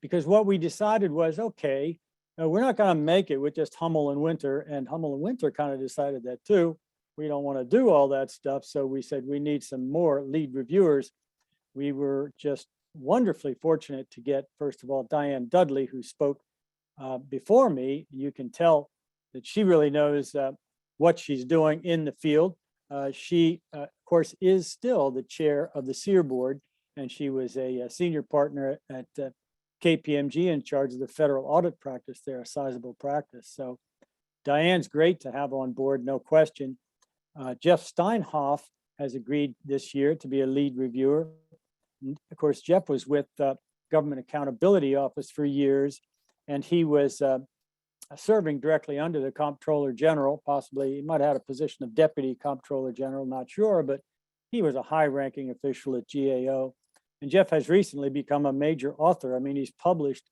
Because what we decided was, okay, we're not going to make it with just Hummel and Winter, and Hummel and Winter kind of decided that too. We don't want to do all that stuff. So we said we need some more lead reviewers. We were just wonderfully fortunate to get, first of all, Diane Dudley, who spoke before me. You can tell that she really knows what she's doing in the field. She, of course, is still the chair of the CEAR board, and she was a senior partner at KPMG in charge of the federal audit practice there, a sizable practice. So Diane's great to have on board, no question. Jeff Steinhoff has agreed this year to be a lead reviewer. And of course, Jeff was with Government Accountability Office for years, and he was serving directly under the Comptroller General. Possibly he might have had a position of Deputy Comptroller General, not sure, but he was a high-ranking official at GAO. And Jeff has recently become a major author. I mean, he's published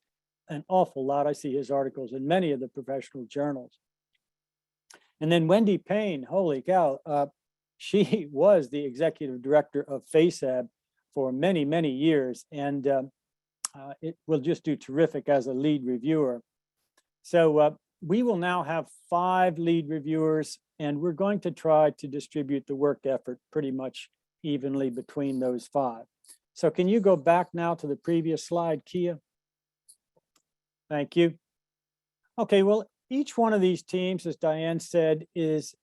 an awful lot. I see his articles in many of the professional journals. And then Wendy Payne, holy cow, she was the executive director of FASAB for many, many years, and it will just do terrific as a lead reviewer. So we will now have 5 lead reviewers, and we're going to try to distribute the work effort pretty much evenly between those 5. So can you go back now to the previous slide, Kia? Thank you. Okay, well, each one of these teams, as Diane said, is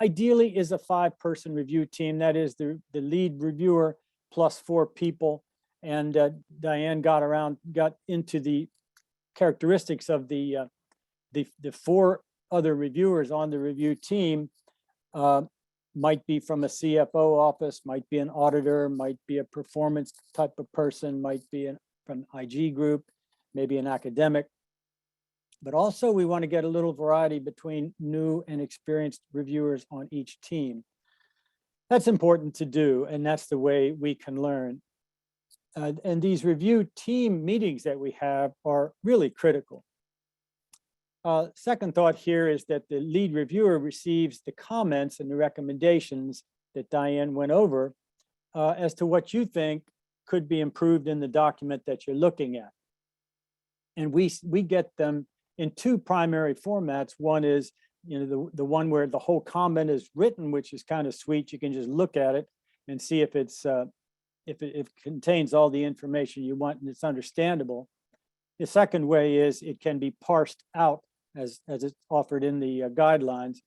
ideally is a 5-person review team. That is the lead reviewer plus 4 people. And Diane got into the characteristics of the 4 other reviewers on the review team. Might be from a CFO office, might be an auditor, might be a performance type of person, might be from IG group, maybe an academic. But also we want to get a little variety between new and experienced reviewers on each team. That's important to do, and that's the way we can learn. And these review team meetings that we have are really critical. Second thought here is that the lead reviewer receives the comments and the recommendations that Diane went over as to what you think could be improved in the document that you're looking at. And we get them in 2 primary formats. One is, the one where the whole comment is written, which is kind of sweet. You can just look at it and see if it's if it contains all the information you want and it's understandable. The second way is it can be parsed out as it's offered in the guidelines.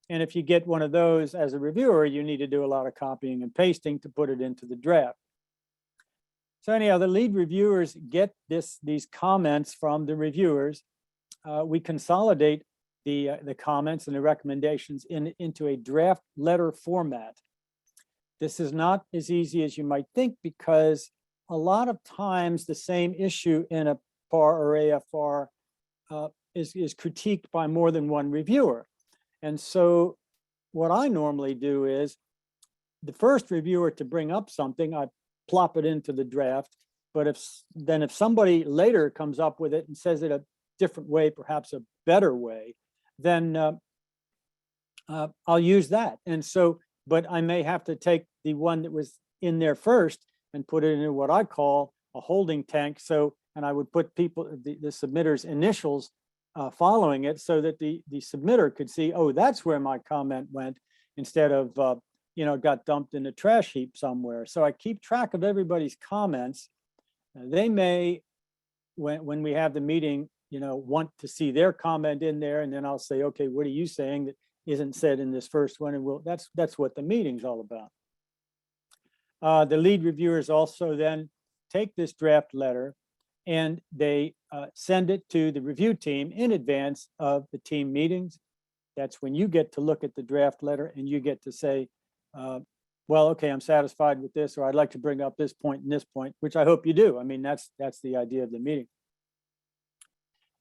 And if you get one of those as a reviewer, you need to do a lot of copying and pasting to put it into the draft. So anyhow, the lead reviewers get these comments from the reviewers. We consolidate the comments and the recommendations into a draft letter format. This is not as easy as you might think, because a lot of times the same issue in a PAR or AFR is critiqued by more than one reviewer. And so what I normally do is the first reviewer to bring up something, I plop it into the draft. But if somebody later comes up with it and says it a different way, perhaps a better way, then I'll use that. And so, but I may have to take the one that was in there first and put it in what I call a holding tank. So, and I would put the submitter's initials following it, so that the submitter could see, oh, that's where my comment went, instead of got dumped in a trash heap somewhere. So I keep track of everybody's comments. They may, when we have the meeting, want to see their comment in there, and then I'll say, okay, what are you saying that isn't said in this first one? And that's what the meeting's all about. The lead reviewers also then take this draft letter and they send it to the review team in advance of the team meetings. That's when you get to look at the draft letter and you get to say, well, okay, I'm satisfied with this, or I'd like to bring up this point and this point, which I hope you do. I mean, that's the idea of the meeting.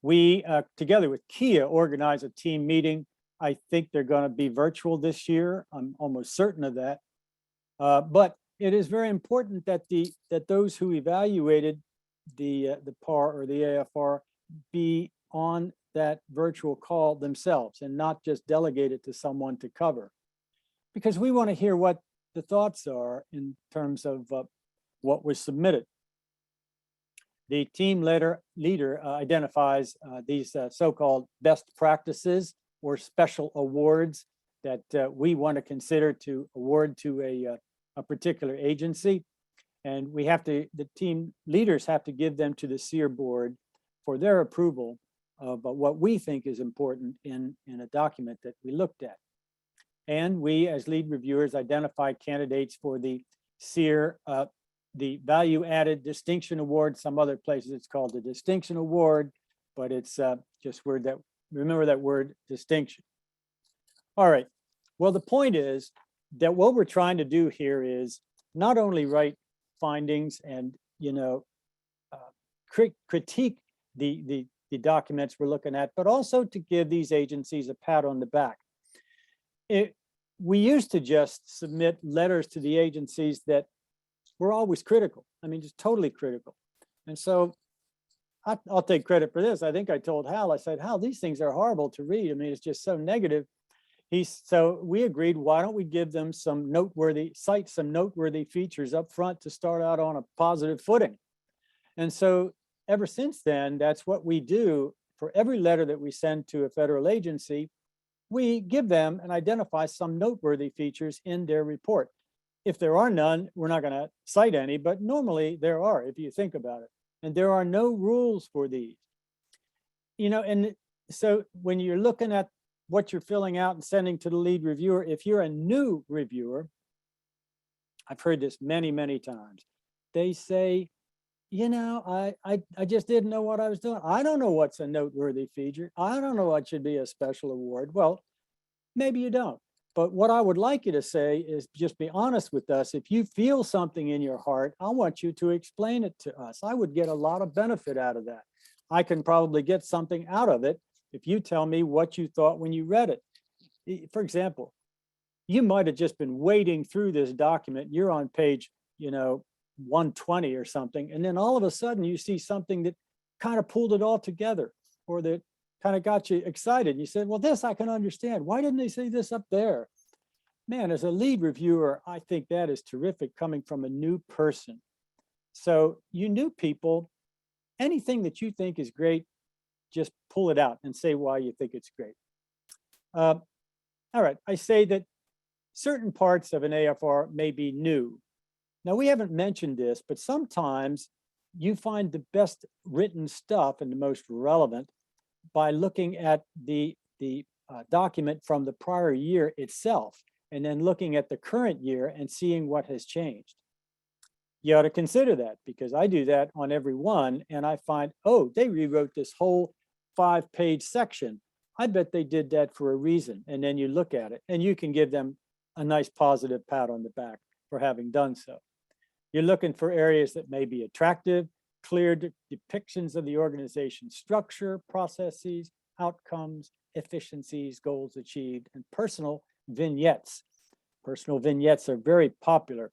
We, together with Kia, organize a team meeting. I think they're going to be virtual this year. I'm almost certain of that. But it is very important that those who evaluated the PAR or the AFR be on that virtual call themselves and not just delegate it to someone to cover, because we want to hear what the thoughts are in terms of what was submitted. The team leader identifies these so-called best practices or special awards that we want to consider to award to a particular agency. And the team leaders have to give them to the CEAR board for their approval of what we think is important in a document that we looked at. And we, as lead reviewers, identify candidates for the CEAR, the Value Added Distinction Award. Some other places it's called the Distinction Award, but it's just remember that word, distinction. All right. Well, the point is that what we're trying to do here is not only write findings and, critique the documents we're looking at, but also to give these agencies a pat on the back. We used to just submit letters to the agencies that were always critical. I mean, just totally critical. And so I'll take credit for this. I think I told Hal, I said, Hal, these things are horrible to read. I mean, it's just so negative. So we agreed, why don't we give them some noteworthy features up front to start out on a positive footing. And so ever since then, that's what we do for every letter that we send to a federal agency. We give them and identify some noteworthy features in their report. If there are none, we're not going to cite any, but normally there are, if you think about it. And there are no rules for these. And so when you're looking at what you're filling out and sending to the lead reviewer, if you're a new reviewer, I've heard this many, many times. They say, I just didn't know what I was doing. I don't know what's a noteworthy feature. I don't know what should be a special award. Well, maybe you don't. But what I would like you to say is just be honest with us. If you feel something in your heart, I want you to explain it to us. I would get a lot of benefit out of that. I can probably get something out of it if you tell me what you thought when you read it. For example, you might have just been wading through this document. You're on page, 120 or something. And then all of a sudden you see something that kind of pulled it all together, or that kind of got you excited. And you said, well, this I can understand. Why didn't they say this up there? Man, as a lead reviewer, I think that is terrific coming from a new person. So you new people, anything that you think is great, just pull it out and say why you think it's great. All right, I say that certain parts of an AFR may be new. Now, we haven't mentioned this, but sometimes you find the best written stuff and the most relevant by looking at the document from the prior year itself, and then looking at the current year and seeing what has changed. You ought to consider that, because I do that on every one, and I find, oh, they rewrote this whole 5-page section. I bet they did that for a reason. And then you look at it and you can give them a nice positive pat on the back for having done so. You're looking for areas that may be attractive, clear depictions of the organization's structure, processes, outcomes, efficiencies, goals achieved, and personal vignettes. Personal vignettes are very popular.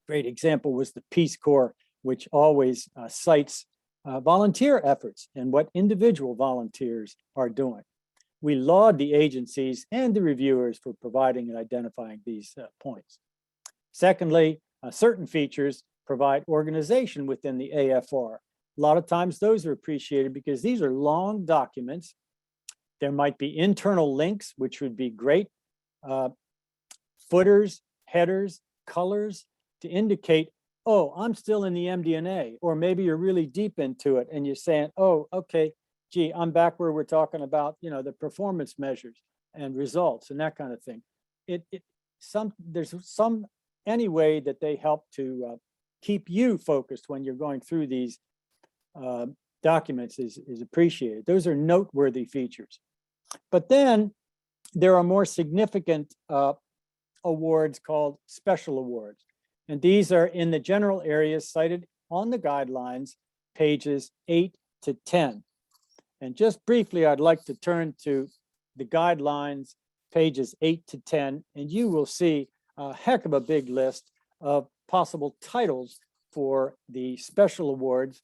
Great example was the Peace Corps, which always cites volunteer efforts and what individual volunteers are doing. We laud the agencies and the reviewers for providing and identifying these points. Secondly, certain features provide organization within the AFR. A lot of times those are appreciated because these are long documents. There might be internal links, which would be great. Footers, headers, colors to indicate, oh, I'm still in the MD&A, or maybe you're really deep into it and you're saying, oh, okay, gee, I'm back where we're talking about, the performance measures and results and that kind of thing. There's some any way that they help to keep you focused when you're going through these documents is appreciated. Those are noteworthy features. But then there are more significant awards called special awards. And these are in the general areas cited on the guidelines, pages 8 to 10. And just briefly, I'd like to turn to the guidelines, pages 8 to 10, and you will see a heck of a big list of possible titles for the special awards.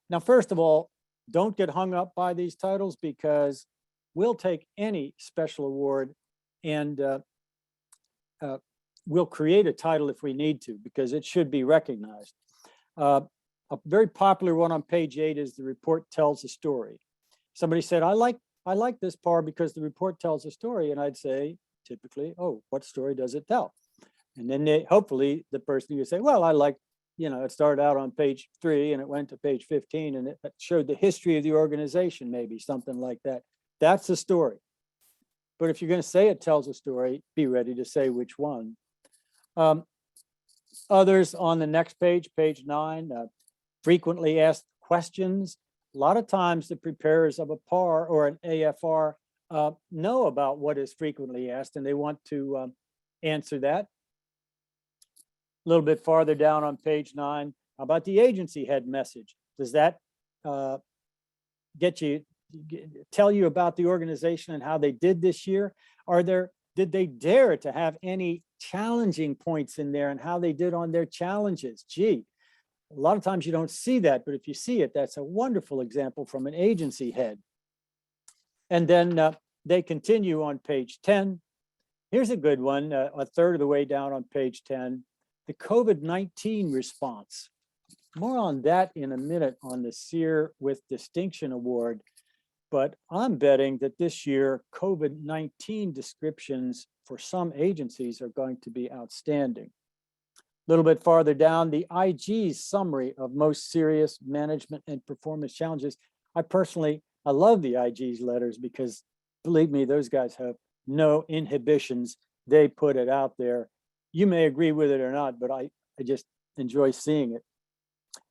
Now, first of all, don't get hung up by these titles, because we'll take any special award and we'll create a title if we need to, because it should be recognized. A very popular one on page 8 is the report tells a story. Somebody said, I like this part because the report tells a story. And I'd say, typically, oh, what story does it tell? And then hopefully the person would say, well, I like, it started out on page 3 and it went to page 15 and it showed the history of the organization, maybe something like that. That's the story. but if you're going to say it tells a story, be ready to say which one. Others on the next page, page 9, frequently asked questions. A lot of times the preparers of a PAR or an AFR know about what is frequently asked and they want to answer that. A little bit farther down on page 9, how about the agency head message? Does that tell you about the organization and how they did this year? Did they dare to have any challenging points in there and how they did on their challenges? Gee, a lot of times you don't see that, but if you see it, that's a wonderful example from an agency head. And then they continue on page 10. Here's a good one, a third of the way down on page 10, the COVID-19 response. More on that in a minute on the CEAR with Distinction Award. But I'm betting that this year, COVID-19 descriptions for some agencies are going to be outstanding. A little bit farther down, the IG's summary of most serious management and performance challenges. I love the IG's letters because, believe me, those guys have no inhibitions. They put it out there. You may agree with it or not, but I just enjoy seeing it.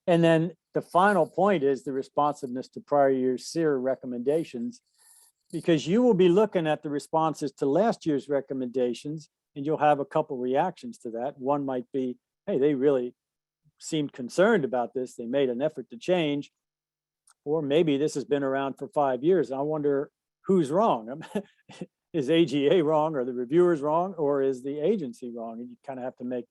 And then the final point is the responsiveness to prior year's CEAR recommendations, because you will be looking at the responses to last year's recommendations and you'll have a couple reactions to that. One might be, hey, they really seemed concerned about this. They made an effort to change. Or maybe this has been around for 5 years. I wonder who's wrong. Is AGA wrong, or the reviewers wrong, or is the agency wrong? And you kind of have to make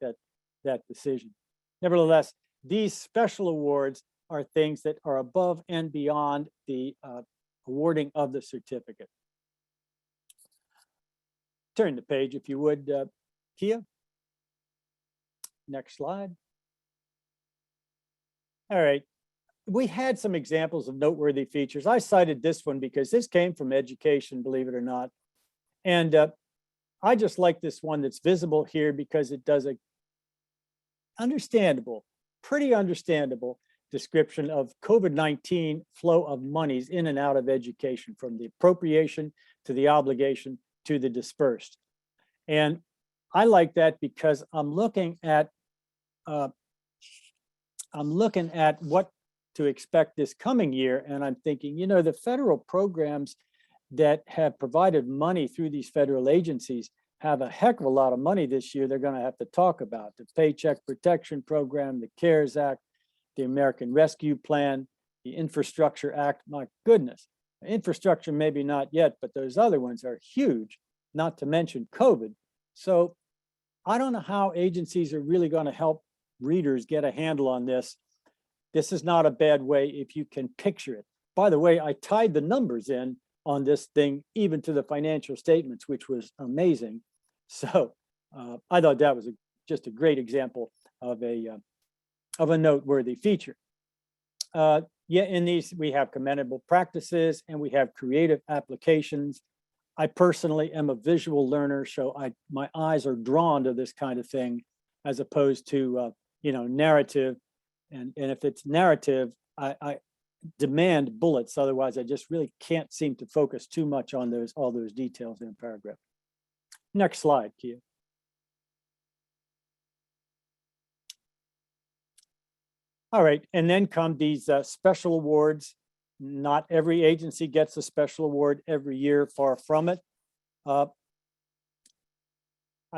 that decision. Nevertheless, these special awards are things that are above and beyond the awarding of the certificate. Turn the page if you would, Kia. Next slide. All right. We had some examples of noteworthy features. I cited this one because this came from education, believe it or not. And I just like this one that's visible here because it does a pretty understandable description of COVID-19 flow of monies in and out of education, from the appropriation to the obligation to the dispersed. And I like that because I'm looking at what to expect this coming year. And I'm thinking, the federal programs that have provided money through these federal agencies have a heck of a lot of money this year they're going to have to talk about. The Paycheck Protection Program, the CARES Act, the American Rescue Plan, the Infrastructure Act. My goodness, infrastructure maybe not yet, but those other ones are huge, not to mention COVID. So I don't know how agencies are really going to help readers get a handle on this. This is not a bad way if you can picture it. By the way, I tied the numbers in on this thing, even to the financial statements, which was amazing. So I thought that was just a great example of a noteworthy feature. In these, we have commendable practices and we have creative applications. I personally am a visual learner, so my eyes are drawn to this kind of thing, as opposed to narrative. And if it's narrative, I demand bullets. Otherwise, I just really can't seem to focus too much on all those details in a paragraph. Next slide, Kia. All right, and then come these special awards. Not every agency gets a special award every year, far from it. I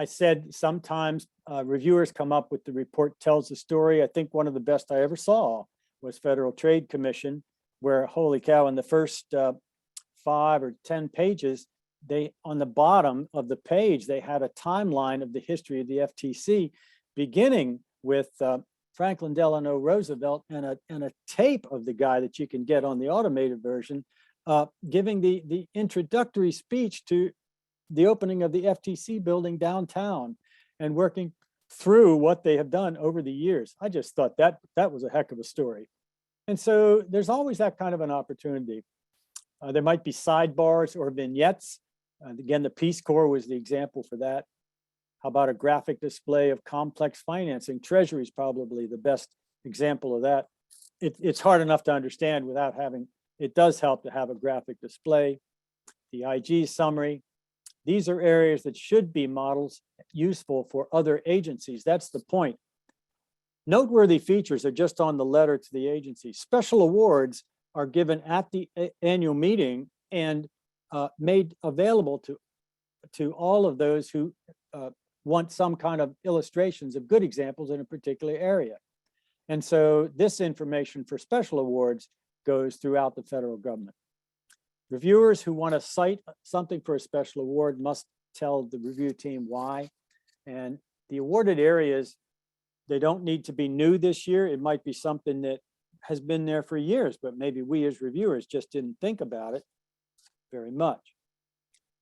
said sometimes reviewers come up with the report tells the story. I think one of the best I ever saw was Federal Trade Commission, where, holy cow, in the first 5 or 10 pages, on the bottom of the page, they had a timeline of the history of the FTC, beginning with Franklin Delano Roosevelt and a tape of the guy that you can get on the automated version, giving the introductory speech to the opening of the FTC building downtown and working through what they have done over the years. I just thought that was a heck of a story. And so there's always that kind of an opportunity. There might be sidebars or vignettes. Again, the Peace Corps was the example for that. How about a graphic display of complex financing? Treasury is probably the best example of that. It's hard enough to understand without having, it does help to have a graphic display. The IG summary, these are areas that should be models useful for other agencies. That's the point. Noteworthy features are just on the letter to the agency. Special awards are given at the annual meeting and made available to all of those who want some kind of illustrations of good examples in a particular area. And so this information for special awards goes throughout the federal government. Reviewers who want to cite something for a special award must tell the review team why. And the awarded areas, they don't need to be new this year. It might be something that has been there for years, but maybe we as reviewers just didn't think about it very much.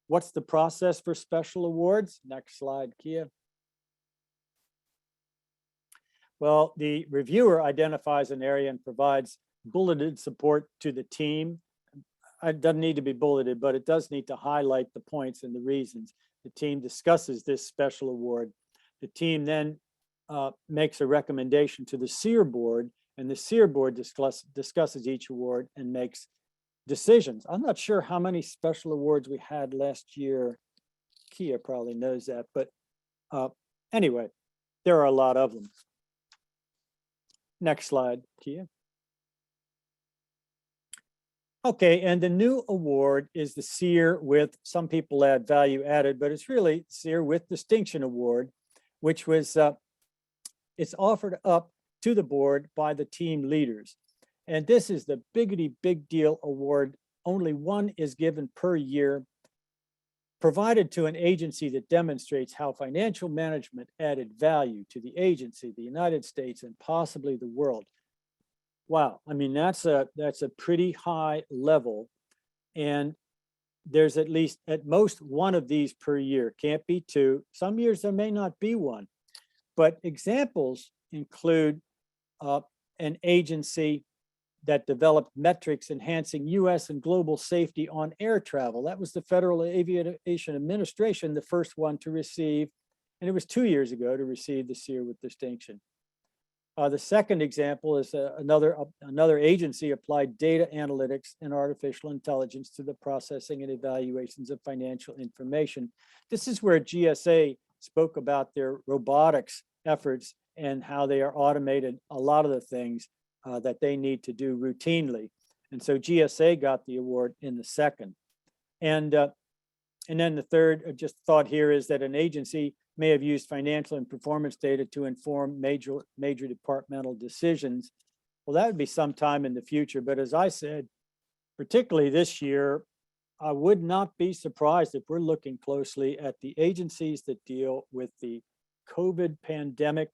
What's the process for special awards? Next slide, Kia. Well, the reviewer identifies an area and provides bulleted support to the team. It doesn't need to be bulleted, but it does need to highlight the points and the reasons. The team discusses this special award. The team then makes a recommendation to the CEAR board, and the CEAR board discusses each award and makes decisions. I'm not sure how many special awards we had last year. Kia probably knows that, but anyway, there are a lot of them. Next slide, Kia. Okay, and the new award is the CEAR with, some people add value added, but it's really CEAR with Distinction Award, which was, it's offered up to the board by the team leaders. And this is the biggity big deal award. Only one is given per year, provided to an agency that demonstrates how financial management added value to the agency, the United States, and possibly the world. Wow, I mean, that's a pretty high level. And there's at most one of these per year, can't be two. Some years there may not be one, but examples include an agency that developed metrics enhancing US and global safety on air travel. That was the Federal Aviation Administration, the first one to receive, and it was 2 years ago to receive the CEAR with Distinction. The second example is another agency applied data analytics and artificial intelligence to the processing and evaluations of financial information. This is where GSA spoke about their robotics efforts and how they are automated a lot of the things that they need to do routinely. And so GSA got the award in the second. And then the third just thought here is that an agency may have used financial and performance data to inform major departmental decisions. Well, that would be sometime in the future. But as I said, particularly this year, I would not be surprised if we're looking closely at the agencies that deal with the COVID pandemic,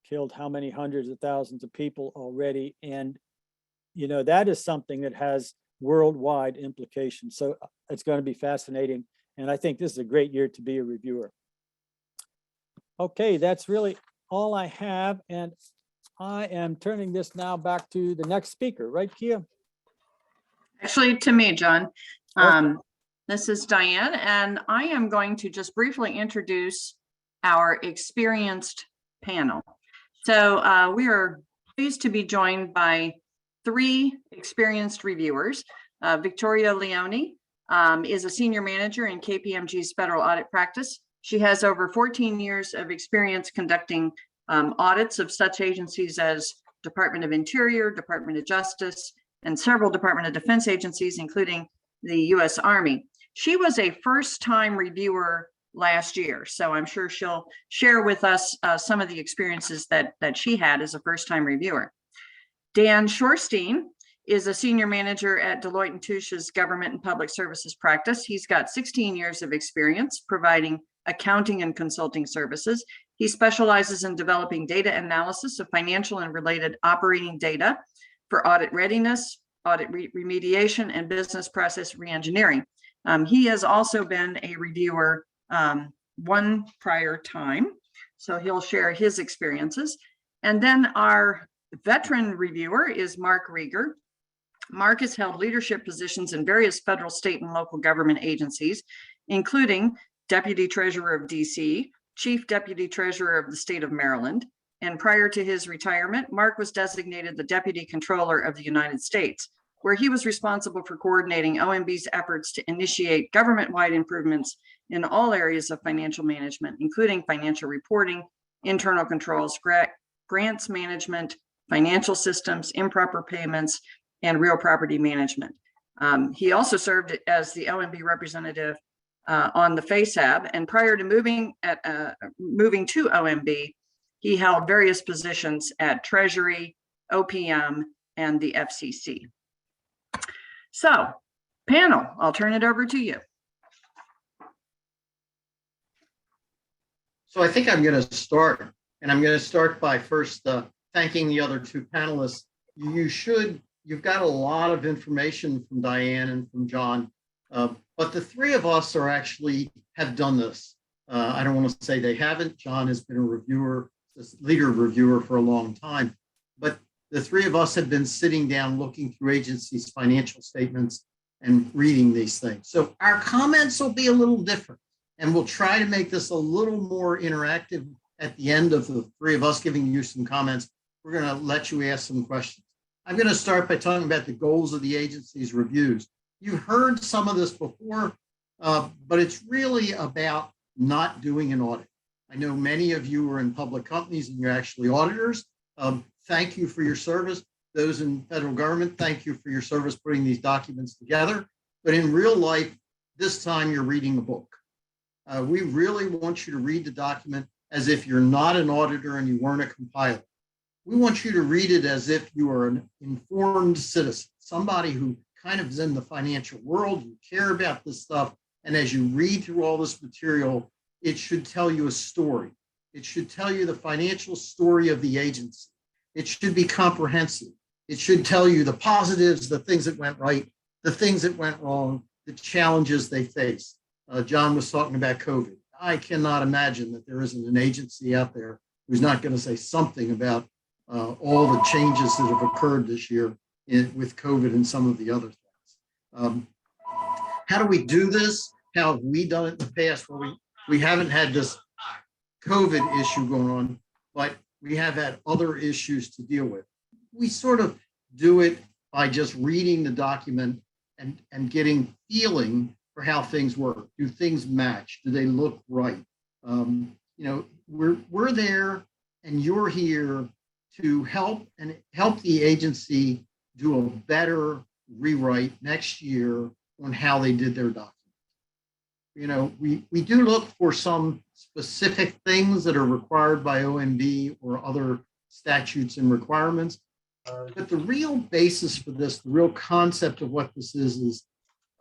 killed how many hundreds of thousands of people already. And, you know, that is something that has worldwide implications. So it's going to be fascinating. And I think this is a great year to be a reviewer. Okay, that's really all I have. And I am turning this now back to the next speaker, right, Kia? Actually, to me, John. Okay. This is Diane, and I am going to just briefly introduce our experienced panel. So we are pleased to be joined by 3 experienced reviewers. Victoria Leone is a senior manager in KPMG's federal audit practice. She has over 14 years of experience conducting audits of such agencies as Department of Interior, Department of Justice, and several Department of Defense agencies, including the U.S. Army. She was a first-time reviewer last year, so I'm sure she'll share with us some of the experiences that she had as a first-time reviewer. Dan Schwartstein is a senior manager at Deloitte & Touche's Government and Public Services practice. He's got 16 years of experience providing accounting and consulting services. He specializes in developing data analysis of financial and related operating data for audit readiness, audit remediation, and business process reengineering. He has also been a reviewer one prior time, so he'll share his experiences. And then our veteran reviewer is Mark Rieger. Mark has held leadership positions in various federal, state, and local government agencies, including Deputy Treasurer of DC, Chief Deputy Treasurer of the state of Maryland. And prior to his retirement, Mark was designated the Deputy Controller of the United States. where he was responsible for coordinating OMB's efforts to initiate government-wide improvements in all areas of financial management, including financial reporting, internal controls, grants management, financial systems, improper payments, and real property management. He also served as the OMB representative on the FASAB, and prior to moving to OMB, he held various positions at Treasury, OPM, and the FCC. So, panel, I'll turn it over to you. So I think I'm going to start, and I'm going to start by first thanking the other two panelists. You've got a lot of information from Diane and from John, but the three of us have done this. I don't want to say they haven't. John has been a reviewer, leader reviewer for a long time, but the three of us have been sitting down looking through agencies' financial statements and reading these things. So our comments will be a little different, and we'll try to make this a little more interactive at the end of the three of us giving you some comments. We're going to let you ask some questions. I'm going to start by talking about the goals of the agency's reviews. You've heard some of this before, but it's really about not doing an audit. I know many of you are in public companies and you're actually auditors. Thank you for your service. Those in federal government, thank you for your service putting these documents together. But in real life, this time you're reading a book. We really want you to read the document as if you're not an auditor and you weren't a compiler. We want you to read it as if you are an informed citizen, somebody who kind of is in the financial world, you care about this stuff. And as you read through all this material, it should tell you a story. It should tell you the financial story of the agency. It should be comprehensive. It should tell you the positives, the things that went right, the things that went wrong, the challenges they face. John was talking about COVID. I cannot imagine that there isn't an agency out there who's not going to say something about all the changes that have occurred this year with COVID and some of the other things. How do we do this? How have we done it in the past? Well, we haven't had this COVID issue going on, but we have had other issues to deal with. We sort of do it by just reading the document and getting feeling for how things work. Do things match? Do they look right? We're there and you're here to help the agency do a better rewrite next year on how they did their document. We do look for some specific things that are required by OMB or other statutes and requirements. But the real basis for this, the real concept of what this is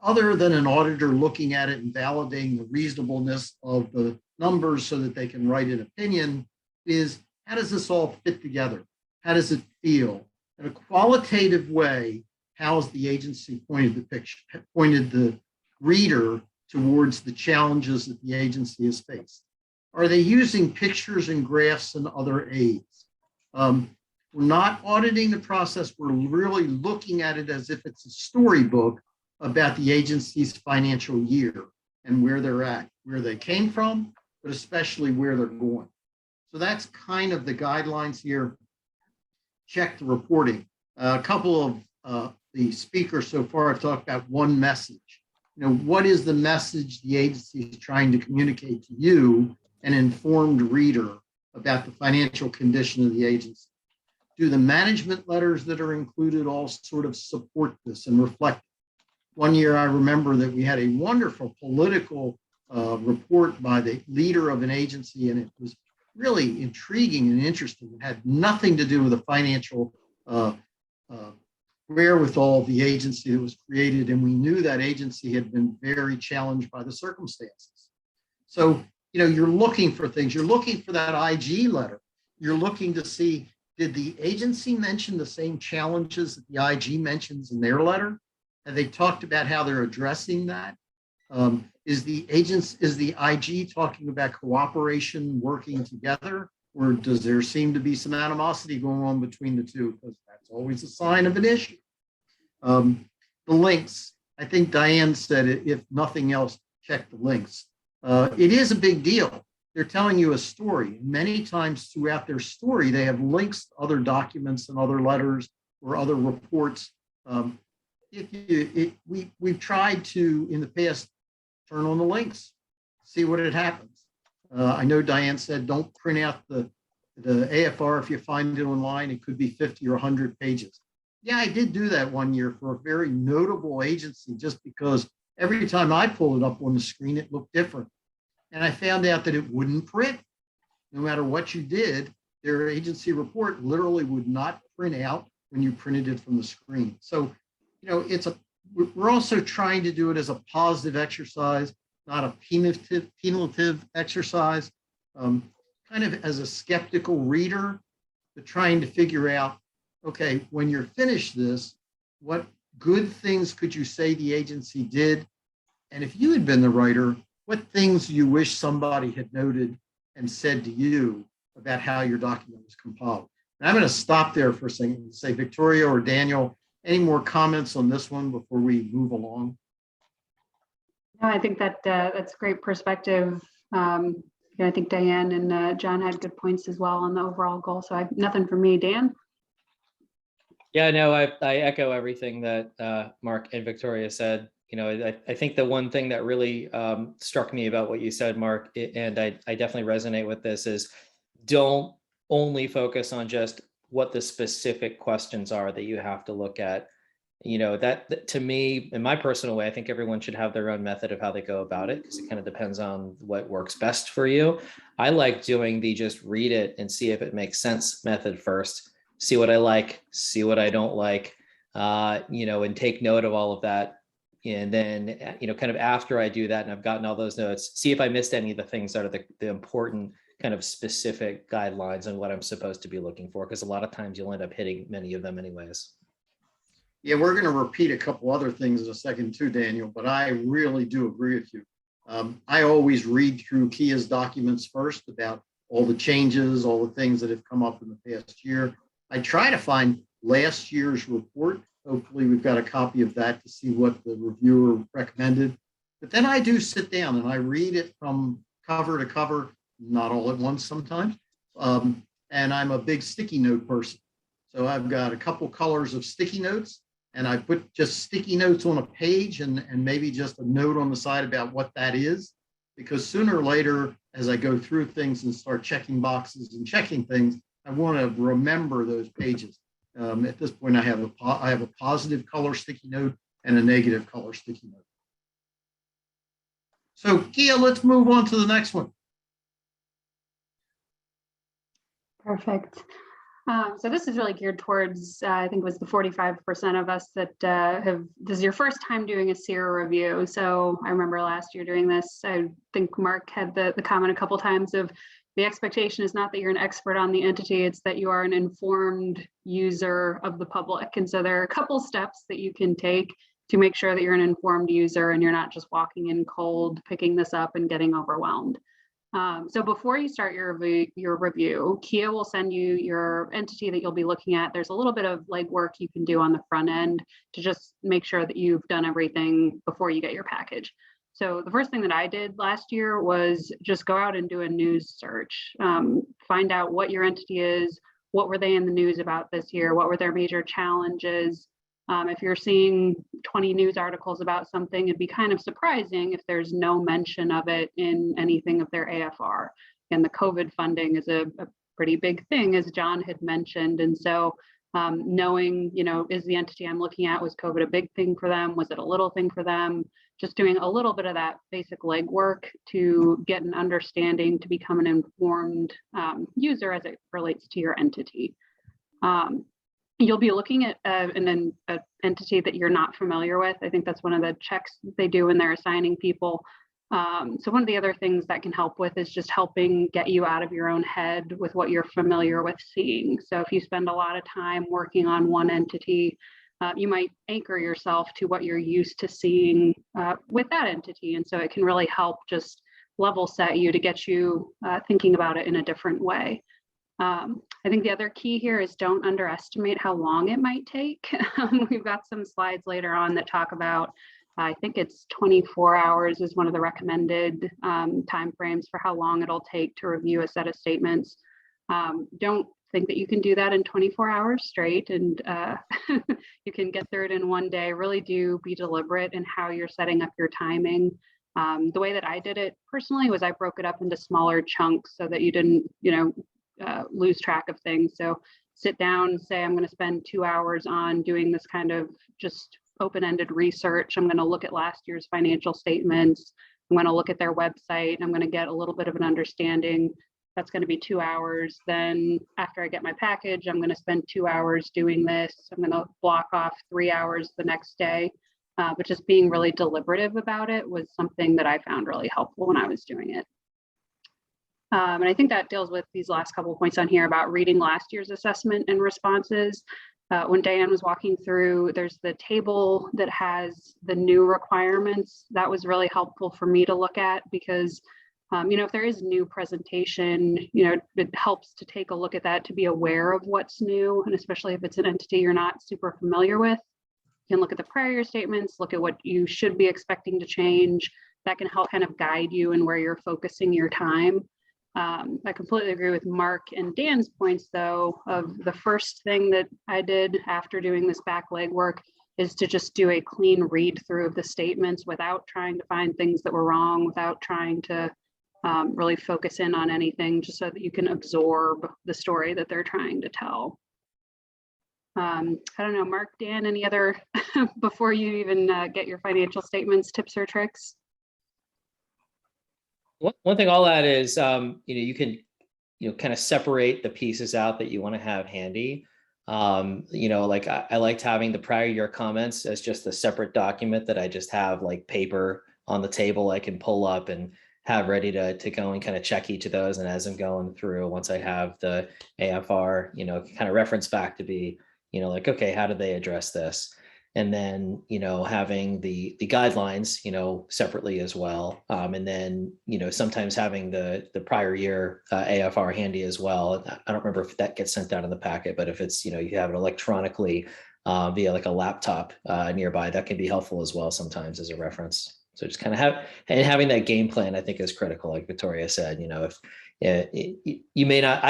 other than an auditor looking at it and validating the reasonableness of the numbers so that they can write an opinion, is how does this all fit together? How does it feel? In a qualitative way, how has the agency pointed the reader towards the challenges that the agency has faced? Are they using pictures and graphs and other aids? We're not auditing the process. We're really looking at it as if it's a storybook about the agency's financial year and where they're at, where they came from, but especially where they're going. So that's kind of the guidelines here. Check the reporting. A couple of the speakers so far have talked about one message. What is the message the agency is trying to communicate to you, an informed reader, about the financial condition of the agency? Do the management letters that are included all sort of support this and reflect? One year, I remember that we had a wonderful political report by the leader of an agency, and it was really intriguing and interesting. It had nothing to do with the financial wherewithal of the agency that was created, and we knew that agency had been very challenged by the circumstances. So, you're looking for things. You're looking for that IG letter. You're looking to see, did the agency mention the same challenges that the IG mentions in their letter? Have they talked about how they're addressing that? Is the IG talking about cooperation, working together, or does there seem to be some animosity going on between the two? Because that's always a sign of an issue. The links, I think Diane said it, if nothing else, check the links. It is a big deal. They're telling you a story. Many times throughout their story, they have links to other documents and other letters or other reports. we've tried to, in the past, turn on the links, see what it happens. I know Diane said, don't print out the AFR if you find it online. It could be 50 or 100 pages. Yeah, I did do that one year for a very notable agency, just because every time I pulled it up on the screen, it looked different. And I found out that it wouldn't print. No matter what you did, their agency report literally would not print out when you printed it from the screen. So, you know, we're also trying to do it as a positive exercise, not a punitive exercise, kind of as a skeptical reader, but trying to figure out, okay, when you're finished this, what good things could you say the agency did? And if you had been the writer, what things you wish somebody had noted and said to you about how your document was compiled? And I'm going to stop there for a second and say, Victoria or Daniel, any more comments on this one before we move along? No, I think that that's great perspective. I think Diane and John had good points as well on the overall goal. So I have nothing for me. Dan? Yeah, no, I echo everything that Mark and Victoria said. You know, I think the one thing that really struck me about what you said, Mark, and I definitely resonate with this, is don't only focus on just what the specific questions are that you have to look at. You know, that to me, in my personal way, I think everyone should have their own method of how they go about it, because it kind of depends on what works best for you. I like doing the just read it and see if it makes sense method first, see what I like, see what I don't like, you know, and take note of all of that. And then, you know, kind of after I do that and I've gotten all those notes, see if I missed any of the things that are the important kind of specific guidelines on what I'm supposed to be looking for, because a lot of times you'll end up hitting many of them anyways. Yeah, we're going to repeat a couple other things in a second too, Daniel, but I really do agree with you. I always read through Kia's documents first about all the changes, all the things that have come up in the past year. I try to find last year's report. Hopefully we've got a copy of that to see what the reviewer recommended. But then I do sit down and I read it from cover to cover, not all at once sometimes. And I'm a big sticky note person. So I've got a couple colors of sticky notes, and I put just sticky notes on a page and maybe just a note on the side about what that is. Because sooner or later, as I go through things and start checking boxes and checking things, I want to remember those pages. At this point, I have a positive color sticky note and a negative color sticky note. So Kia, let's move on to the next one. Perfect. So this is really geared towards, I think it was the 45% of us that this is your first time doing a CEAR review. So I remember last year doing this. I think Mark had the comment a couple times of, the expectation is not that you're an expert on the entity, it's that you are an informed user of the public. And so there are a couple steps that you can take to make sure that you're an informed user and you're not just walking in cold, picking this up and getting overwhelmed. So before you start your review, Kia will send you your entity that you'll be looking at. There's a little bit of legwork you can do on the front end to just make sure that you've done everything before you get your package. So the first thing that I did last year was just go out and do a news search, find out what your entity is, what were they in the news about this year, what were their major challenges. If you're seeing 20 news articles about something, it'd be kind of surprising if there's no mention of it in anything of their AFR. And the COVID funding is a pretty big thing, as John had mentioned. And so knowing, you know, is the entity I'm looking at, was COVID a big thing for them? Was it a little thing for them? Just doing a little bit of that basic legwork to get an understanding, to become an informed user as it relates to your entity. You'll be looking at an entity that you're not familiar with. I think that's one of the checks they do when they're assigning people. So one of the other things that can help with is just helping get you out of your own head with what you're familiar with seeing. So if you spend a lot of time working on one entity, you might anchor yourself to what you're used to seeing with that entity. And so it can really help just level set you to get you thinking about it in a different way. I think the other key here is don't underestimate how long it might take. We've got some slides later on that talk about, I think it's 24 hours is one of the recommended timeframes for how long it'll take to review a set of statements. Don't think that you can do that in 24 hours straight and you can get through it in one day. Really do be deliberate in how you're setting up your timing. The way that I did it personally was I broke it up into smaller chunks so that you didn't, lose track of things. So sit down, say, I'm going to spend 2 hours on doing this kind of just open-ended research. I'm going to look at last year's financial statements. I'm going to look at their website. I'm going to get a little bit of an understanding. That's going to be 2 hours. Then after I get my package, I'm going to spend 2 hours doing this. I'm going to block off 3 hours the next day. But just being really deliberative about it was something that I found really helpful when I was doing it. And I think that deals with these last couple of points on here about reading last year's assessment and responses. When Diane was walking through, there's the table that has the new requirements. That was really helpful for me to look at because, if there is new presentation, it helps to take a look at that to be aware of what's new. And especially if it's an entity you're not super familiar with, you can look at the prior year statements, look at what you should be expecting to change. That can help kind of guide you in where you're focusing your time. I completely agree with Mark and Dan's points, though, of the first thing that I did after doing this back legwork is to just do a clean read through of the statements without trying to find things that were wrong, without trying to really focus in on anything, just so that you can absorb the story that they're trying to tell. I don't know, Mark, Dan, any other, before you even get your financial statements, tips or tricks? One thing I'll add is, you can, kind of separate the pieces out that you want to have handy. Like I liked having the prior year comments as just a separate document that I just have like paper on the table I can pull up and have ready to go and kind of check each of those. And as I'm going through, once I have the AFR, kind of reference back to be, like, okay, how did they address this? And then, having the guidelines, separately as well. And then, sometimes having the prior year AFR handy as well. I don't remember if that gets sent out in the packet, but if it's, you have it electronically via like a laptop nearby, that can be helpful as well sometimes as a reference. So just kind of having that game plan, I think, is critical. Like Victoria said, I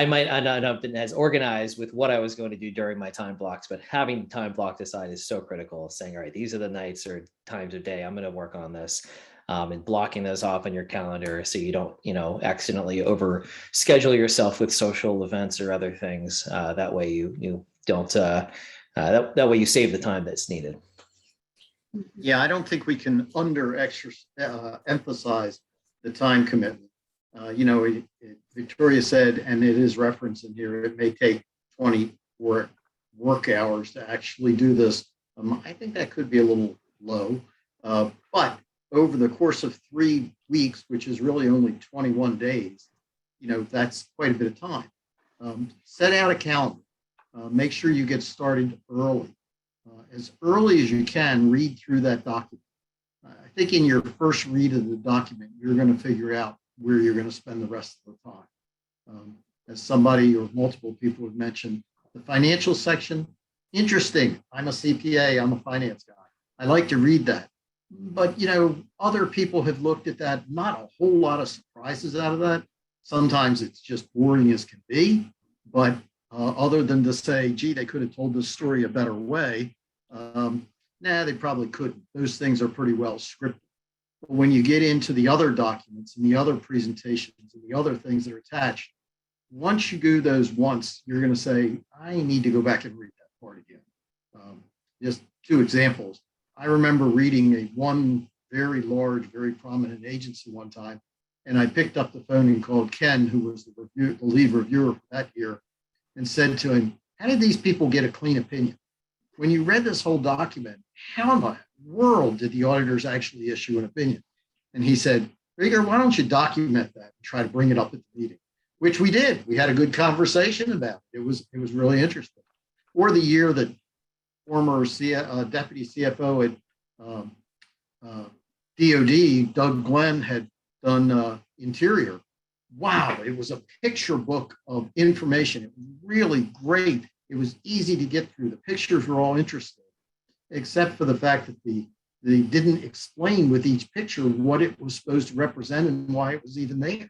might not have been as organized with what I was going to do during my time blocks, but having the time blocked aside is so critical. Saying, all right, these are the nights or times of day I'm going to work on this, and blocking those off on your calendar so you don't, accidentally over schedule yourself with social events or other things. That way you don't. That way you save the time that's needed. Yeah, I don't think we can emphasize the time commitment. Victoria said, and it is referenced in here, it may take 20 work hours to actually do this. I think that could be a little low, but over the course of 3 weeks, which is really only 21 days, that's quite a bit of time. Set out a calendar. Make sure you get started early. As early as you can, read through that document. I think in your first read of the document, you're going to figure out where you're going to spend the rest of the time. As somebody or multiple people have mentioned, the financial section, interesting. I'm a CPA, I'm a finance guy. I like to read that. But, other people have looked at that, not a whole lot of surprises out of that. Sometimes it's just boring as can be, but other than to say, gee, they could have told this story a better way. They probably couldn't. Those things are pretty well scripted. But when you get into the other documents and the other presentations and the other things that are attached, once you do those once, you're going to say, I need to go back and read that part again. Just 2 examples. I remember reading one very large, very prominent agency one time, and I picked up the phone and called Ken, who was the lead reviewer for that year, and said to him, how did these people get a clean opinion? When you read this whole document, how in the world did the auditors actually issue an opinion? And he said, Rieger, why don't you document that and try to bring it up at the meeting? Which we did. We had a good conversation about it. It was really interesting. Or the year that former deputy CFO at DOD, Doug Glenn, had done Interior. Wow, it was a picture book of information. It was really great. It was easy to get through. The pictures were all interesting, except for the fact that they didn't explain with each picture what it was supposed to represent and why it was even there.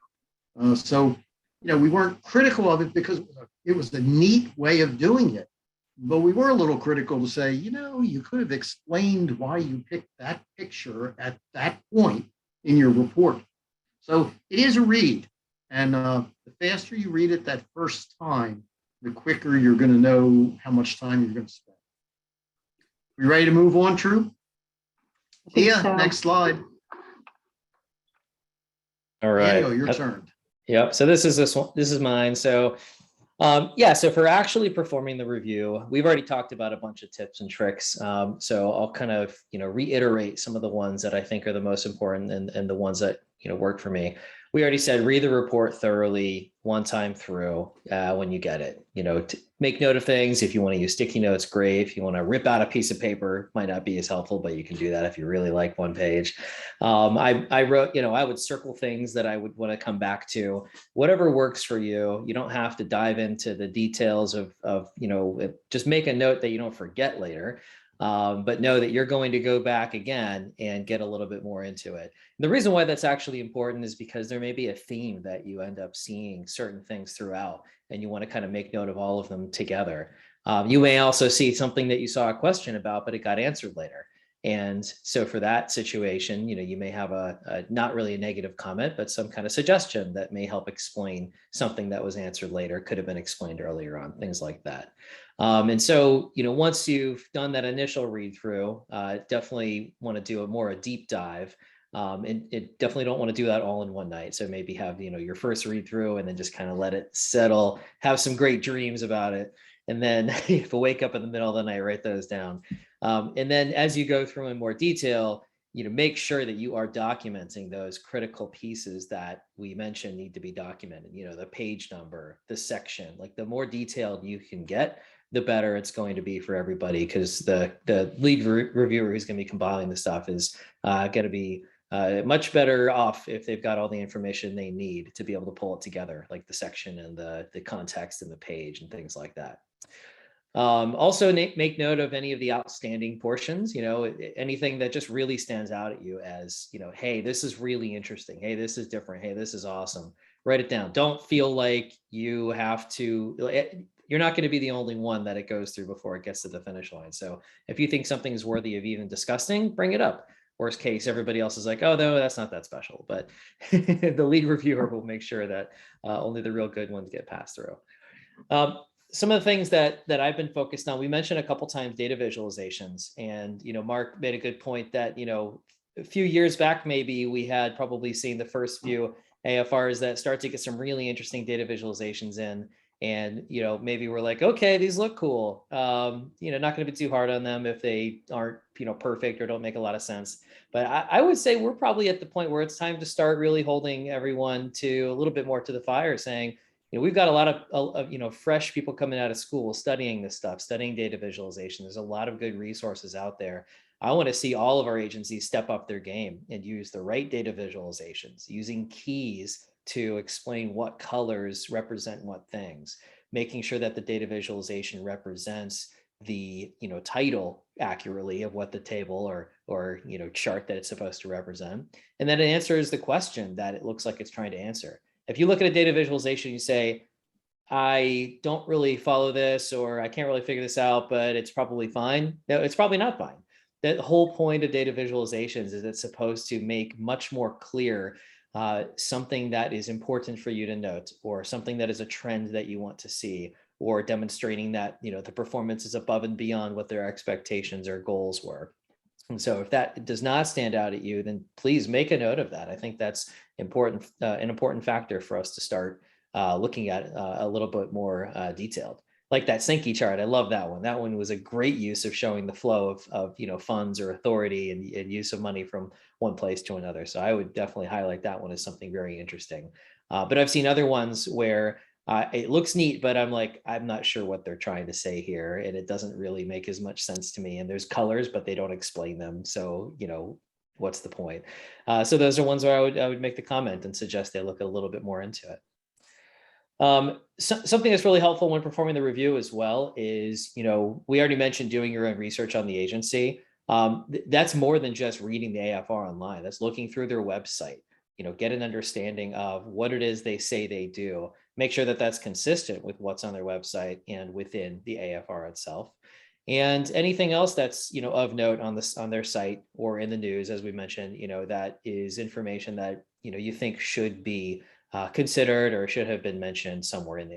So we weren't critical of it because it was a neat way of doing it. But we were a little critical to say, you could have explained why you picked that picture at that point in your report. So it is a read. And the faster you read it that first time, the quicker you're going to know how much time you're going to spend. We ready to move on, True? Yeah, so. next slide. All right. Daniel, your turn. Yep. So this one. This is mine. So so for actually performing the review, we've already talked about a bunch of tips and tricks. So I'll kind of, reiterate some of the ones that I think are the most important and the ones that, work for me. We already said, read the report thoroughly one time through when you get it, make note of things. If you want to use sticky notes, great. If you want to rip out a piece of paper, might not be as helpful, but you can do that if you really like one page. I wrote, I would circle things that I would want to come back to, whatever works for you. You don't have to dive into the details of just make a note that you don't forget later. But know that you're going to go back again and get a little bit more into it. And the reason why that's actually important is because there may be a theme that you end up seeing certain things throughout, and you want to kind of make note of all of them together. You may also see something that you saw a question about, but it got answered later. And so for that situation, you may have a not really a negative comment, but some kind of suggestion that may help explain something that was answered later, could have been explained earlier on, things like that. And so, once you've done that initial read through, definitely want to do a deep dive. And it definitely don't want to do that all in one night. So maybe have, your first read through and then just kind of let it settle, have some great dreams about it. And then if you wake up in the middle of the night, write those down. And then as you go through in more detail, make sure that you are documenting those critical pieces that we mentioned need to be documented, the page number, the section, like the more detailed you can get, the better it's going to be for everybody, because the lead reviewer who's going to be compiling the stuff is going to be much better off if they've got all the information they need to be able to pull it together, like the section and the context and the page and things like that. Also make note of any of the outstanding portions, anything that just really stands out at you as, hey, this is really interesting. Hey, this is different. Hey, this is awesome. Write it down. Don't feel like you have to, you're not going to be the only one that it goes through before it gets to the finish line. So if you think something is worthy of even discussing, bring it up. Worst case, everybody else is like, oh, no, that's not that special. But the lead reviewer will make sure that only the real good ones get passed through. Some of the things that I've been focused on, we mentioned a couple times data visualizations. And, Mark made a good point that, a few years back, maybe we had probably seen the first few AFRs that start to get some really interesting data visualizations in. And, maybe we're like, okay, these look cool. Not going to be too hard on them if they aren't, perfect or don't make a lot of sense. But I would say we're probably at the point where it's time to start really holding everyone to a little bit more to the fire, saying, we've got a lot of fresh people coming out of school studying this stuff, studying data visualization. There's a lot of good resources out there. I want to see all of our agencies step up their game and use the right data visualizations, using keys to explain what colors represent what things, making sure that the data visualization represents the title accurately of what the table or chart that it's supposed to represent, and then it answers the question that it looks like it's trying to answer. If you look at a data visualization, you say, I don't really follow this, or I can't really figure this out, but it's probably fine. No, it's probably not fine. The whole point of data visualizations is it's supposed to make much more clear something that is important for you to note, or something that is a trend that you want to see, or demonstrating that the performance is above and beyond what their expectations or goals were. And so if that does not stand out at you, then please make a note of that. I think that's important, an important factor for us to start looking at a little bit more detailed. Like that Sankey chart, I love that one. That one was a great use of showing the flow of funds or authority and use of money from one place to another. So I would definitely highlight that one as something very interesting. But I've seen other ones where it looks neat, but I'm not sure what they're trying to say here, and it doesn't really make as much sense to me. And there's colors, but they don't explain them. So what's the point? So those are ones where I would make the comment and suggest they look a little bit more into it. Something that's really helpful when performing the review as well is, we already mentioned doing your own research on the agency. That's more than just reading the AFR online. That's looking through their website, get an understanding of what it is they say they do, make sure that that's consistent with what's on their website and within the AFR itself. And anything else that's, of note on their site or in the news, as we mentioned, that is information that, you think should be considered or should have been mentioned somewhere in the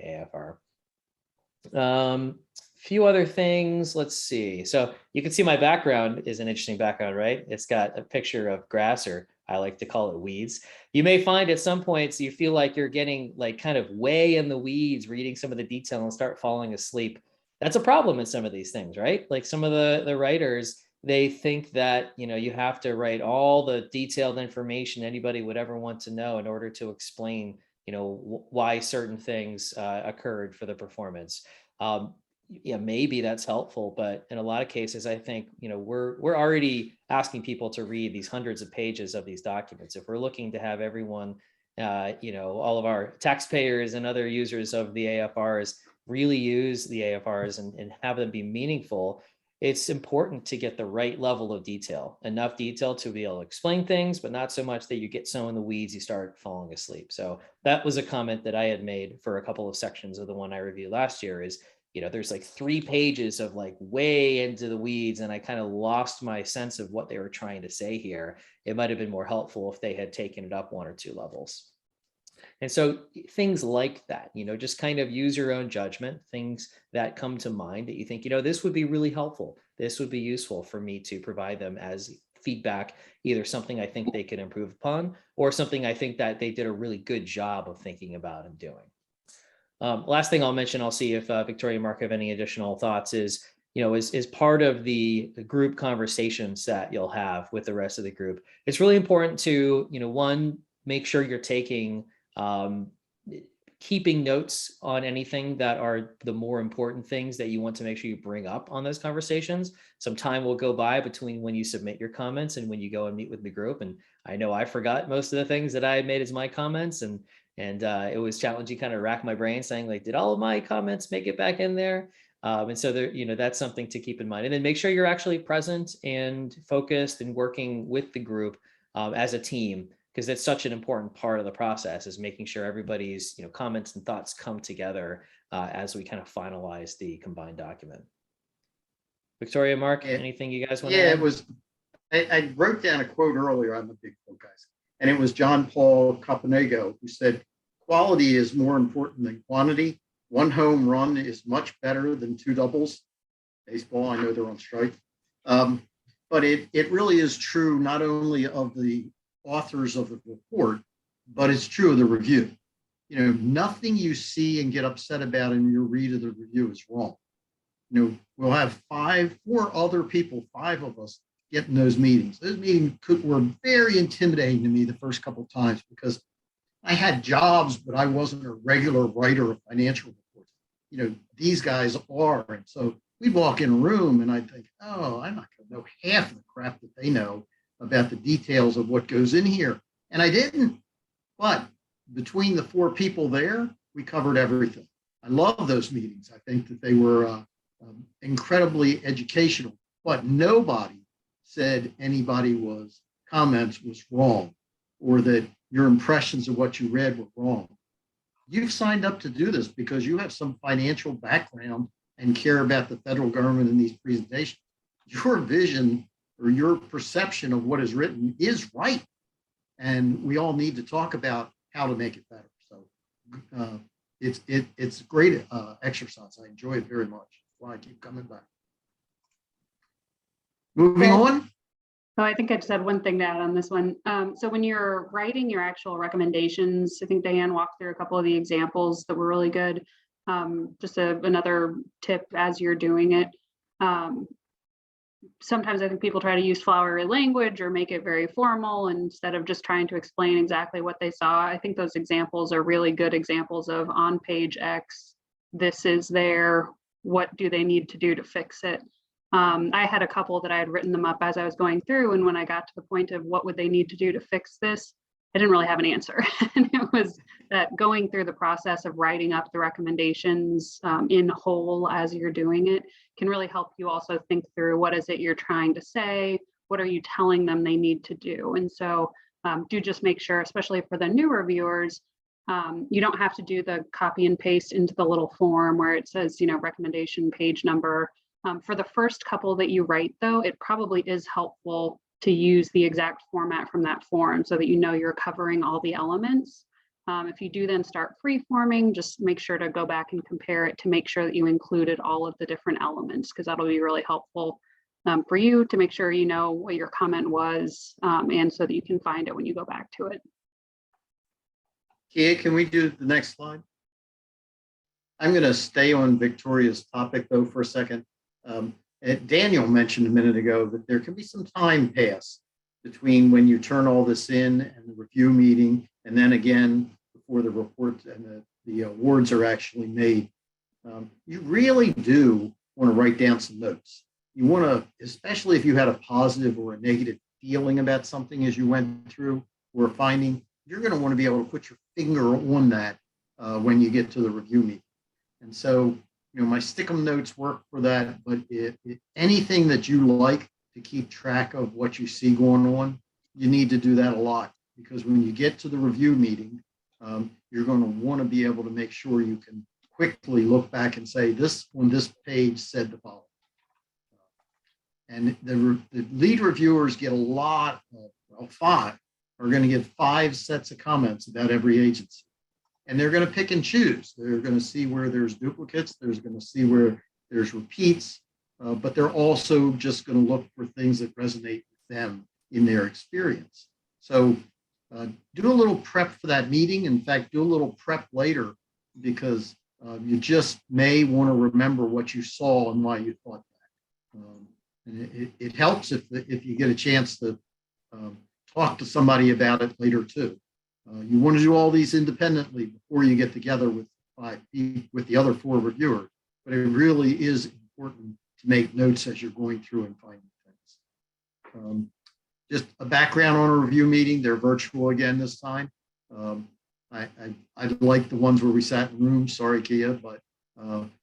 AFR. Few other things, let's see. So you can see my background is an interesting background, right? It's got a picture of grass, or I like to call it weeds. You may find at some points you feel like you're getting like kind of way in the weeds, reading some of the detail and start falling asleep. That's a problem in some of these things, right? Like some of the writers, they think that, you have to write all the detailed information anybody would ever want to know in order to explain, why certain things occurred for the performance. Yeah, maybe that's helpful, but in a lot of cases, I think, we're already asking people to read these hundreds of pages of these documents. If we're looking to have everyone, all of our taxpayers and other users of the AFRs really use the AFRs and have them be meaningful, it's important to get the right level of detail, enough detail to be able to explain things, but not so much that you get so in the weeds, you start falling asleep. So that was a comment that I had made for a couple of sections of the one I reviewed last year is, there's like 3 pages of like way into the weeds, and I kind of lost my sense of what they were trying to say here. It might have been more helpful if they had taken it up 1 or 2 levels. And so things like that, just kind of use your own judgment, things that come to mind that you think, this would be really helpful. This would be useful for me to provide them as feedback, either something I think they could improve upon or something I think that they did a really good job of thinking about and doing. Last thing I'll mention, I'll see if Victoria and Mark have any additional thoughts is, is part of the group conversations that you'll have with the rest of the group. It's really important to, one, make sure you're taking keeping notes on anything that are the more important things that you want to make sure you bring up on those conversations. Some time will go by between when you submit your comments and when you go and meet with the group. And I know I forgot most of the things that I had made as my comments, and it was challenging, kind of rack my brain saying like, did all of my comments make it back in there? And so there, that's something to keep in mind. And then make sure you're actually present and focused and working with the group as a team, because that's such an important part of the process, is making sure everybody's comments and thoughts come together as we kind of finalize the combined document. Victoria, Mark, anything you guys want to add? It was, I wrote down a quote earlier. I'm a big quote guy. And it was John Paul Caponego who said, quality is more important than quantity. 1 home run is much better than 2 doubles. Baseball, I know they're on strike. But it really is true not only of the authors of the report, but it's true of the review. Nothing you see and get upset about in your read of the review is wrong. We'll have 4 other people, 5 of us, get in those meetings. Those meetings were very intimidating to me the first couple of times because I had jobs, but I wasn't a regular writer of financial reports. These guys are. And so we'd walk in a room and I'd think, oh, I'm not going to know half of the crap that they know about the details of what goes in here. And I didn't. But between the 4 people there, we covered everything. I love those meetings. I think that they were incredibly educational, but nobody said comments was wrong, or that your impressions of what you read were wrong. You've signed up to do this because you have some financial background and care about the federal government in these presentations. Your vision or your perception of what is written is right. And we all need to talk about how to make it better. So it's a great exercise. I enjoy it very much. That's why I keep coming back. Moving on. So I think I just had one thing to add on this one. So when you're writing your actual recommendations, I think Diane walked through a couple of the examples that were really good. Just another tip as you're doing it. Sometimes I think people try to use flowery language or make it very formal instead of just trying to explain exactly what they saw. I think those examples are really good examples of on page X, this is there, what do they need to do to fix it? I had a couple that I had written them up as I was going through, and when I got to the point of what would they need to do to fix this, I didn't really have an answer. And it was that going through the process of writing up the recommendations in whole as you're doing it can really help you also think through what is it you're trying to say, what are you telling them they need to do? And so do just make sure, especially for the new reviewers, you don't have to do the copy and paste into the little form where it says, recommendation page number. For the first couple that you write, though, it probably is helpful to use the exact format from that form so that you're covering all the elements. If you do then start free-forming, just make sure to go back and compare it to make sure that you included all of the different elements, because that'll be really helpful for you to make sure you know what your comment was, and so that you can find it when you go back to it. Kia, can we do the next slide? I'm going to stay on Victoria's topic, though, for a second. Daniel mentioned a minute ago that there can be some time pass between when you turn all this in and the review meeting, and then again before the report and the awards are actually made. You really do want to write down some notes. You want to, especially if you had a positive or a negative feeling about something as you went through or a finding, you're going to want to be able to put your finger on that when you get to the review meeting. And so, my stick-em notes work for that, but anything that you like to keep track of what you see going on, you need to do that a lot, because when you get to the review meeting, you're going to want to be able to make sure you can quickly look back and say, this page said the following. And the lead reviewers get a lot of, 5, are going to get 5 sets of comments about every agency. And they're going to pick and choose. They're going to see where there's duplicates. They're going to see where there's repeats, but they're also just going to look for things that resonate with them in their experience. So do a little prep for that meeting. In fact, do a little prep later, because you just may want to remember what you saw and why you thought that. And it helps if you get a chance to talk to somebody about it later too. You want to do all these independently before you get together with the other 4 reviewers, but it really is important to make notes as you're going through and finding things. Just a background on a review meeting, they're virtual again this time. I like the ones where we sat in rooms, sorry Kia, but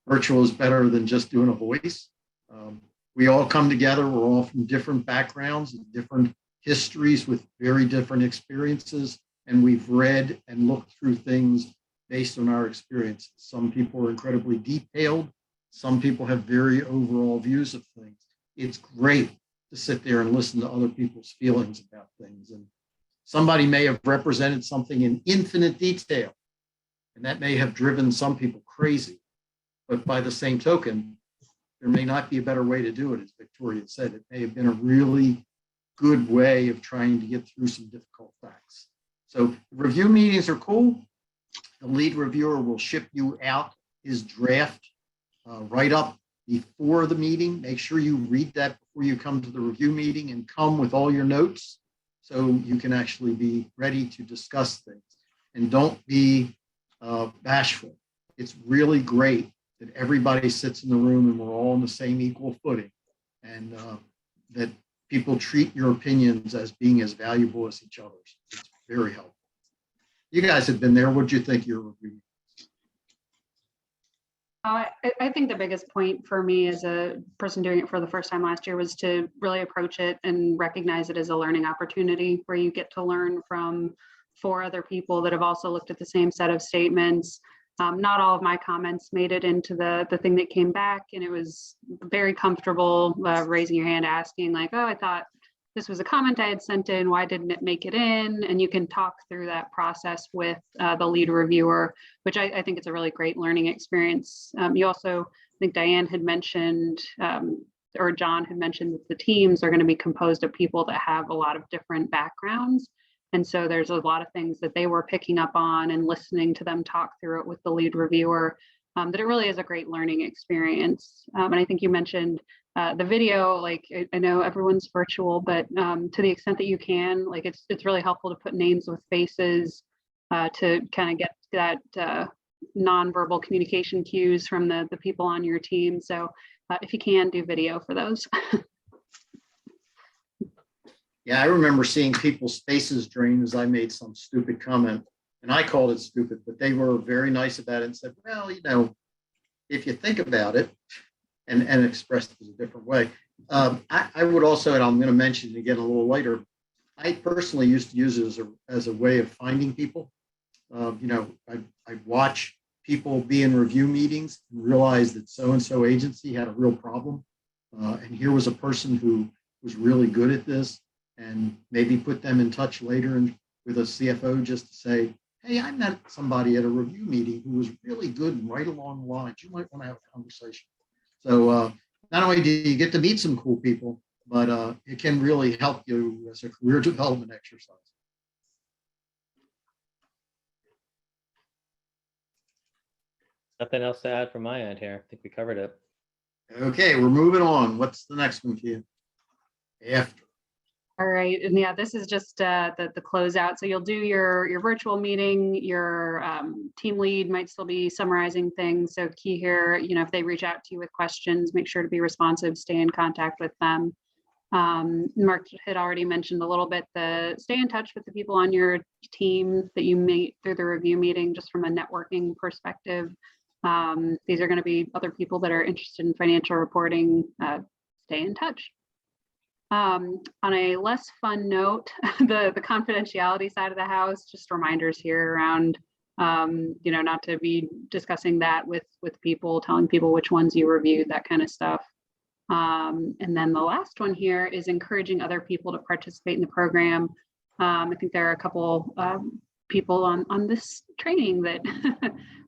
virtual is better than just doing a voice. We all come together, we're all from different backgrounds and different histories with very different experiences. And we've read and looked through things based on our experiences. Some people are incredibly detailed. Some people have very overall views of things. It's great to sit there and listen to other people's feelings about things. And somebody may have represented something in infinite detail, and that may have driven some people crazy. But by the same token, there may not be a better way to do it, as Victoria said. It may have been a really good way of trying to get through some difficult facts. So review meetings are cool. The lead reviewer will ship you out his draft right up before the meeting. Make sure you read that before you come to the review meeting, and come with all your notes so you can actually be ready to discuss things. And don't be bashful. It's really great that everybody sits in the room and we're all on the same equal footing, and that people treat your opinions as being as valuable as each other's. It's very helpful. You guys have been there. What do you think of your review? I think the biggest point for me as a person doing it for the first time last year was to really approach it and recognize it as a learning opportunity, where you get to learn from 4 other people that have also looked at the same set of statements. Not all of my comments made it into the thing that came back, and it was very comfortable raising your hand, asking like, oh, I thought this was a comment I had sent in, why didn't it make it in? And you can talk through that process with the lead reviewer, which I think it's a really great learning experience. You also, I think Diane had mentioned, or John had mentioned, that the teams are going to be composed of people that have a lot of different backgrounds. And so there's a lot of things that they were picking up on and listening to them talk through it with the lead reviewer, that it really is a great learning experience. And I think you mentioned the video, like I know everyone's virtual, but to the extent that you can, like it's really helpful to put names with faces to kind of get that nonverbal communication cues from the people on your team. So if you can, do video for those. Yeah, I remember seeing people's faces drain as I made some stupid comment, and I called it stupid, but they were very nice about it and said, well, if you think about it, and expressed it a different way. I would also, and I'm going to mention it again a little later, I personally used to use it as a way of finding people. I'd watch people be in review meetings and realize that so-and-so agency had a real problem. And here was a person who was really good at this, and maybe put them in touch later with a CFO just to say, hey, I met somebody at a review meeting who was really good and right along the lines. You might want to have a conversation. So not only do you get to meet some cool people, but it can really help you as a career development exercise. Nothing else to add from my end here. I think we covered it. Okay, we're moving on. What's the next one, Kia? After. All right, and yeah, this is just the closeout. So you'll do your virtual meeting. Your team lead might still be summarizing things. So key here, if they reach out to you with questions, make sure to be responsive. Stay in contact with them. Mark had already mentioned a little bit stay in touch with the people on your team that you meet through the review meeting, just from a networking perspective. These are going to be other people that are interested in financial reporting. Stay in touch. On a less fun note, the confidentiality side of the house, just reminders here around, not to be discussing that with people, telling people which ones you reviewed, that kind of stuff. And then the last one here is encouraging other people to participate in the program. I think there are a couple people on this training that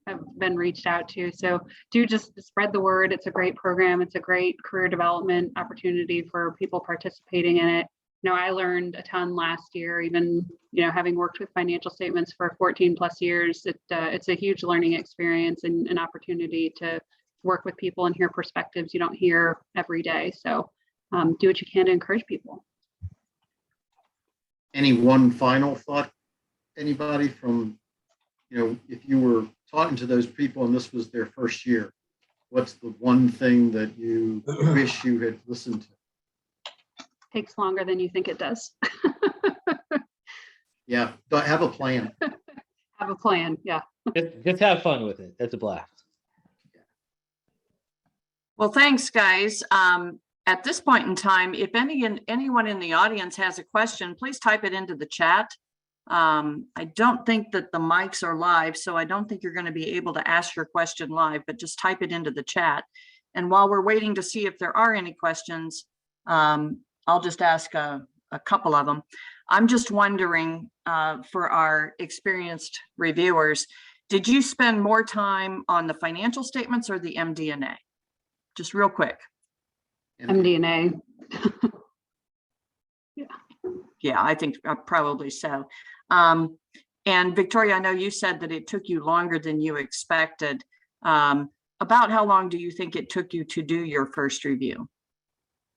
have been reached out to. So do just spread the word. It's a great program. It's a great career development opportunity for people participating in it. I learned a ton last year, even, having worked with financial statements for 14 plus years. It's a huge learning experience and an opportunity to work with people and hear perspectives you don't hear every day. So do what you can to encourage people. Any one final thought, anybody, from, if you were talking to those people and this was their first year, what's the one thing that you wish you had listened to? Takes longer than you think it does. Yeah, but have a plan. Have a plan. Yeah. Just have fun with it. It's a blast. Well, thanks, guys. At this point in time, if anyone in the audience has a question, please type it into the chat. I don't think that the mics are live, so I don't think you're going to be able to ask your question live, but just type it into the chat. And while we're waiting to see if there are any questions, I'll just ask a couple of them. I'm just wondering, for our experienced reviewers, did you spend more time on the financial statements or the MD&A? Just real quick. MD&A. Yeah, I think probably so. And Victoria, I know you said that it took you longer than you expected. About how long do you think it took you to do your first review?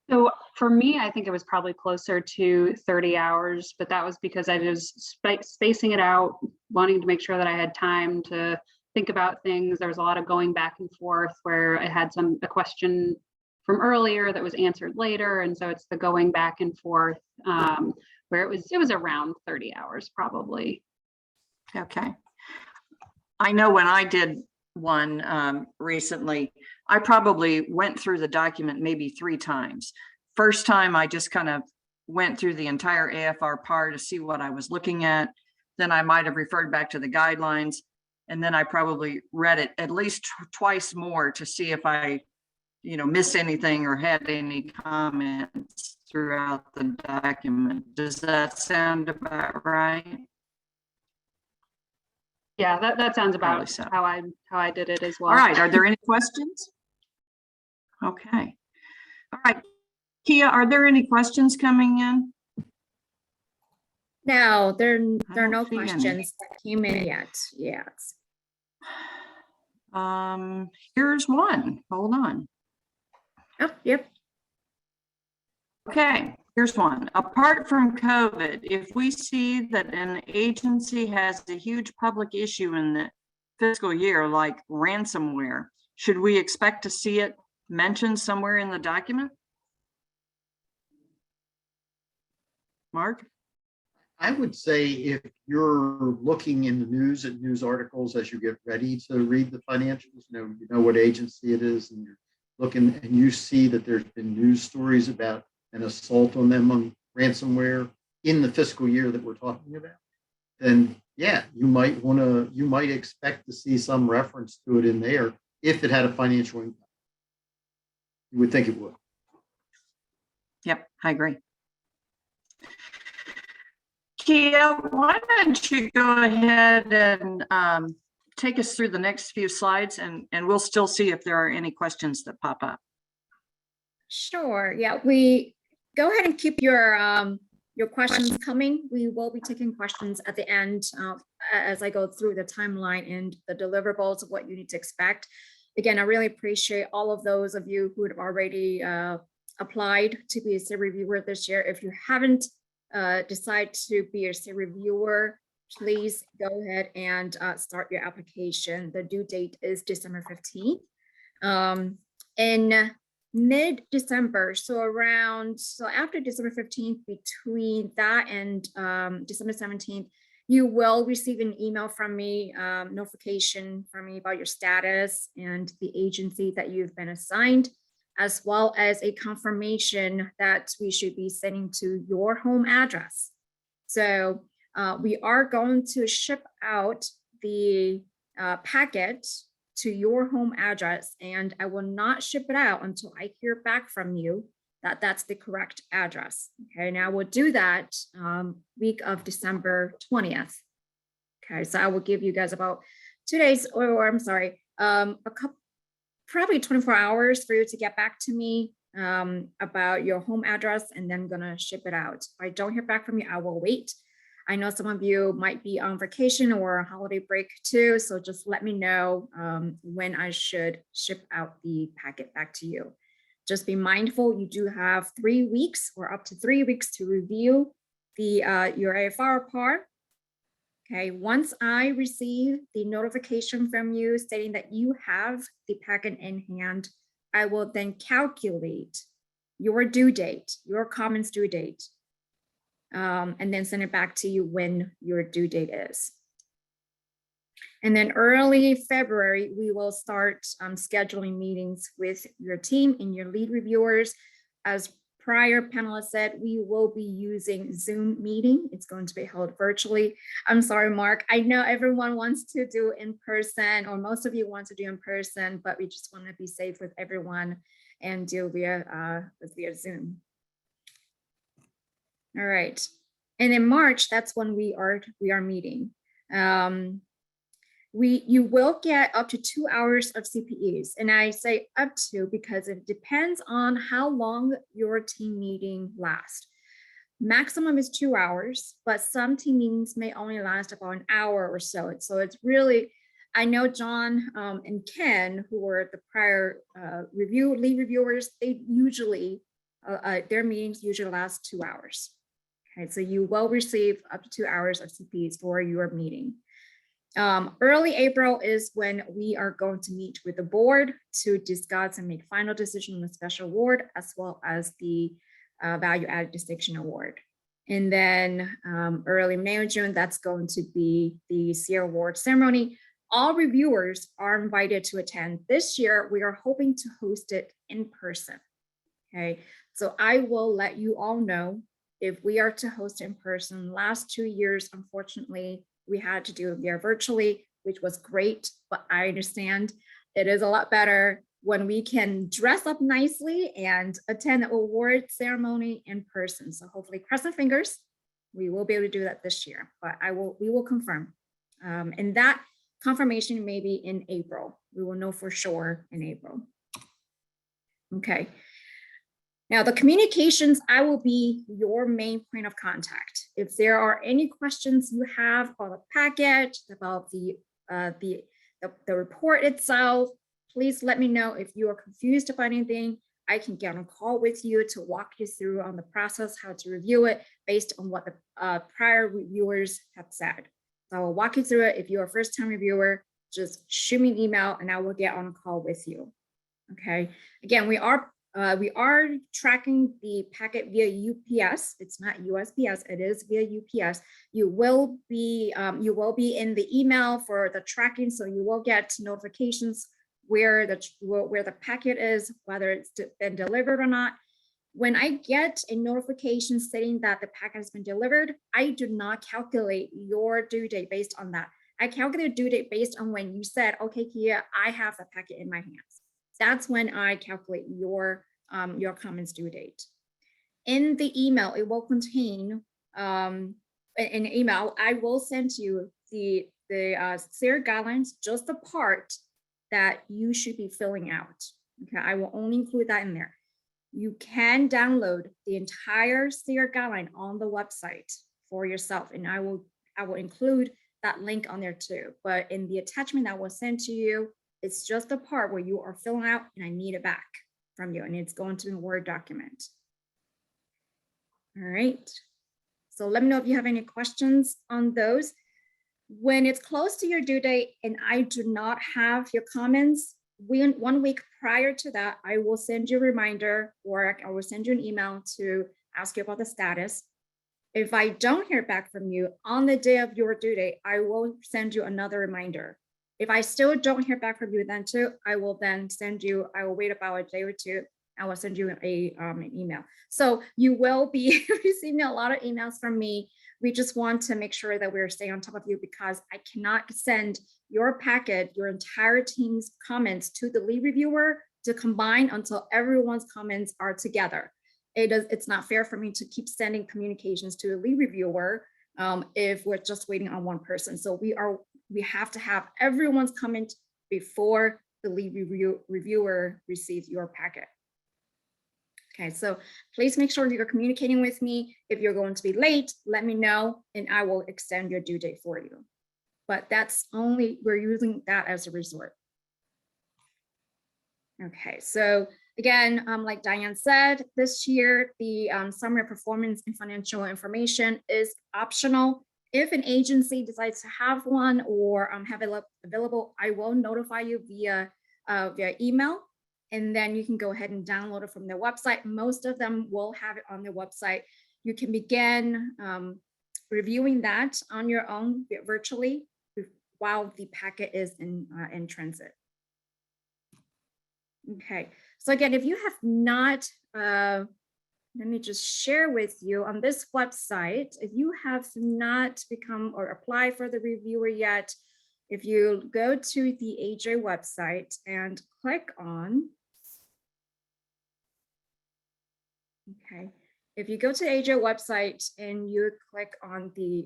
So for me, I think it was probably closer to 30 hours, but that was because I was spacing it out, wanting to make sure that I had time to think about things. There was a lot of going back and forth where I had a question from earlier that was answered later. And so it's the going back and forth where it was around 30 hours probably. Okay. I know when I did one recently, I probably went through the document maybe 3 times. First time, I just kind of went through the entire AFR PAR to see what I was looking at. Then I might have referred back to the guidelines. And then I probably read it at least twice more to see if I, missed anything or had any comments throughout the document. Does that sound about right? Yeah, that sounds about So. how I did it as well. All right. Are there any questions? Okay. All right. Kia, are there any questions coming in? No, there are no don't see any. questions that came in yet. Yes. Here's one. Hold on. Oh, yep. Okay, here's one. Apart from COVID, if we see that an agency has a huge public issue in the fiscal year, like ransomware, should we expect to see it mentioned somewhere in the document? Mark? I would say if you're looking in the news at news articles as you get ready to read the financials, you know what agency it is, and you're looking and you see that there's been news stories about an assault on them on ransomware, in the fiscal year that we're talking about, then yeah, you might expect to see some reference to it in there if it had a financial impact. You would think it would. Yep, I agree. Kia, why don't you go ahead and take us through the next few slides, and we'll still see if there are any questions that pop up. Sure. Yeah, we go ahead and keep your questions coming. We will be taking questions at the end as I go through the timeline and the deliverables of what you need to expect. Again, I really appreciate all of those of you who have already applied to be a CEAR reviewer this year. If you haven't decided to be a CEAR reviewer, please go ahead and start your application. The due date is December 15th. In mid-December, so after December 15th, between that and December 17th, you will receive an email from me, notification from me about your status and the agency that you've been assigned, as well as a confirmation that we should be sending to your home address. So we are going to ship out the packet to your home address, and I will not ship it out until I hear back from you that that's the correct address. Okay, now we'll do that week of December 20th. Okay, so I will give you guys about 2 days, or I'm sorry, probably 24 hours for you to get back to me about your home address, and then I'm gonna ship it out. If I don't hear back from you, I will wait. I know some of you might be on vacation or a holiday break too, so just let me know when I should ship out the packet back to you. Just be mindful, you do have 3 weeks or up to 3 weeks to review your AFR part. Okay, once I receive the notification from you stating that you have the packet in hand, I will then calculate your due date, your comments due date, and then send it back to you when your due date is. And then early February, we will start scheduling meetings with your team and your lead reviewers. As prior panelists said, we will be using Zoom meeting. It's going to be held virtually. I'm sorry, Mark. I know everyone wants to do in person, or most of you want to do in person, but we just want to be safe with everyone and do via Zoom. All right. And in March, that's when we are meeting. You will get up to 2 hours of CPEs. And I say up to because it depends on how long your team meeting lasts. Maximum is 2 hours, but some team meetings may only last about an hour or so. So it's really, I know John and Ken, who were the prior lead reviewers, they usually, their meetings usually last 2 hours. Okay, so you will receive up to 2 hours of CPEs for your meeting. Early April is when we are going to meet with the board to discuss and make final decision on the special award, as well as the value added distinction award. And then early May or June, that's going to be the CEAR award ceremony. All reviewers are invited to attend. This year, we are hoping to host it in person. Okay, so I will let you all know if we are to host in person. Last 2 years, unfortunately, we had to do it via virtually, which was great, but I understand it is a lot better when we can dress up nicely and attend the award ceremony in person. So hopefully, cross our fingers, we will be able to do that this year, but we will confirm. And that confirmation may be in April. We will know for sure in April. Okay. Now, the communications, I will be your main point of contact. If there are any questions you have about the package, about the report itself, please let me know. If you are confused about anything, I can get on a call with you to walk you through on the process, how to review it based on what the prior reviewers have said. So I will walk you through it. If you're a first-time reviewer, just shoot me an email and I will get on a call with you. Okay. Again, we are tracking the packet via UPS. It's not USPS. It is via UPS. You will be in the email for the tracking, so you will get notifications where the packet is, whether it's been delivered or not. When I get a notification stating that the packet has been delivered, I do not calculate your due date based on that. I calculate due date based on when you said, okay, Kia, I have the packet in my hands. That's when I calculate your comments due date. In the email, it will contain an email. I will send you the CEAR guidelines, just the part that you should be filling out. Okay, I will only include that in there. You can download the entire CEAR guideline on the website for yourself, and I will include that link on there too. But in the attachment that was sent to you, it's just the part where you are filling out, and I need it back from you, and it's going to be a Word document. All right. So let me know if you have any questions on those. When it's close to your due date and I do not have your comments, 1 week prior to that, I will send you a reminder, or I will send you an email to ask you about the status. If I don't hear back from you on the day of your due date, I will send you another reminder. If I still don't hear back from you then too, I will wait about a day or two. I will send you an email. So you will be receiving a lot of emails from me. We just want to make sure that we're staying on top of you, because I cannot send your packet, your entire team's comments to the lead reviewer to combine until everyone's comments are together. It's not fair for me to keep sending communications to the lead reviewer if we're just waiting on one person. So we have to have everyone's comment before the lead reviewer receives your packet. Okay, so please make sure you're communicating with me. If you're going to be late, let me know and I will extend your due date for you. But we're using that as a resort. Okay, so again, like Diane said, this year, the summary of performance and financial information is optional. If an agency decides to have one or have it available, I will notify you via email. And then you can go ahead and download it from their website. Most of them will have it on their website. You can begin reviewing that on your own virtually while the packet is in transit. Okay, so again, if you have not, let me just share with you on this website, if you have not become or apply for the reviewer yet, if you go to the AJ website and click on, okay, if you go to AJ website and you click on the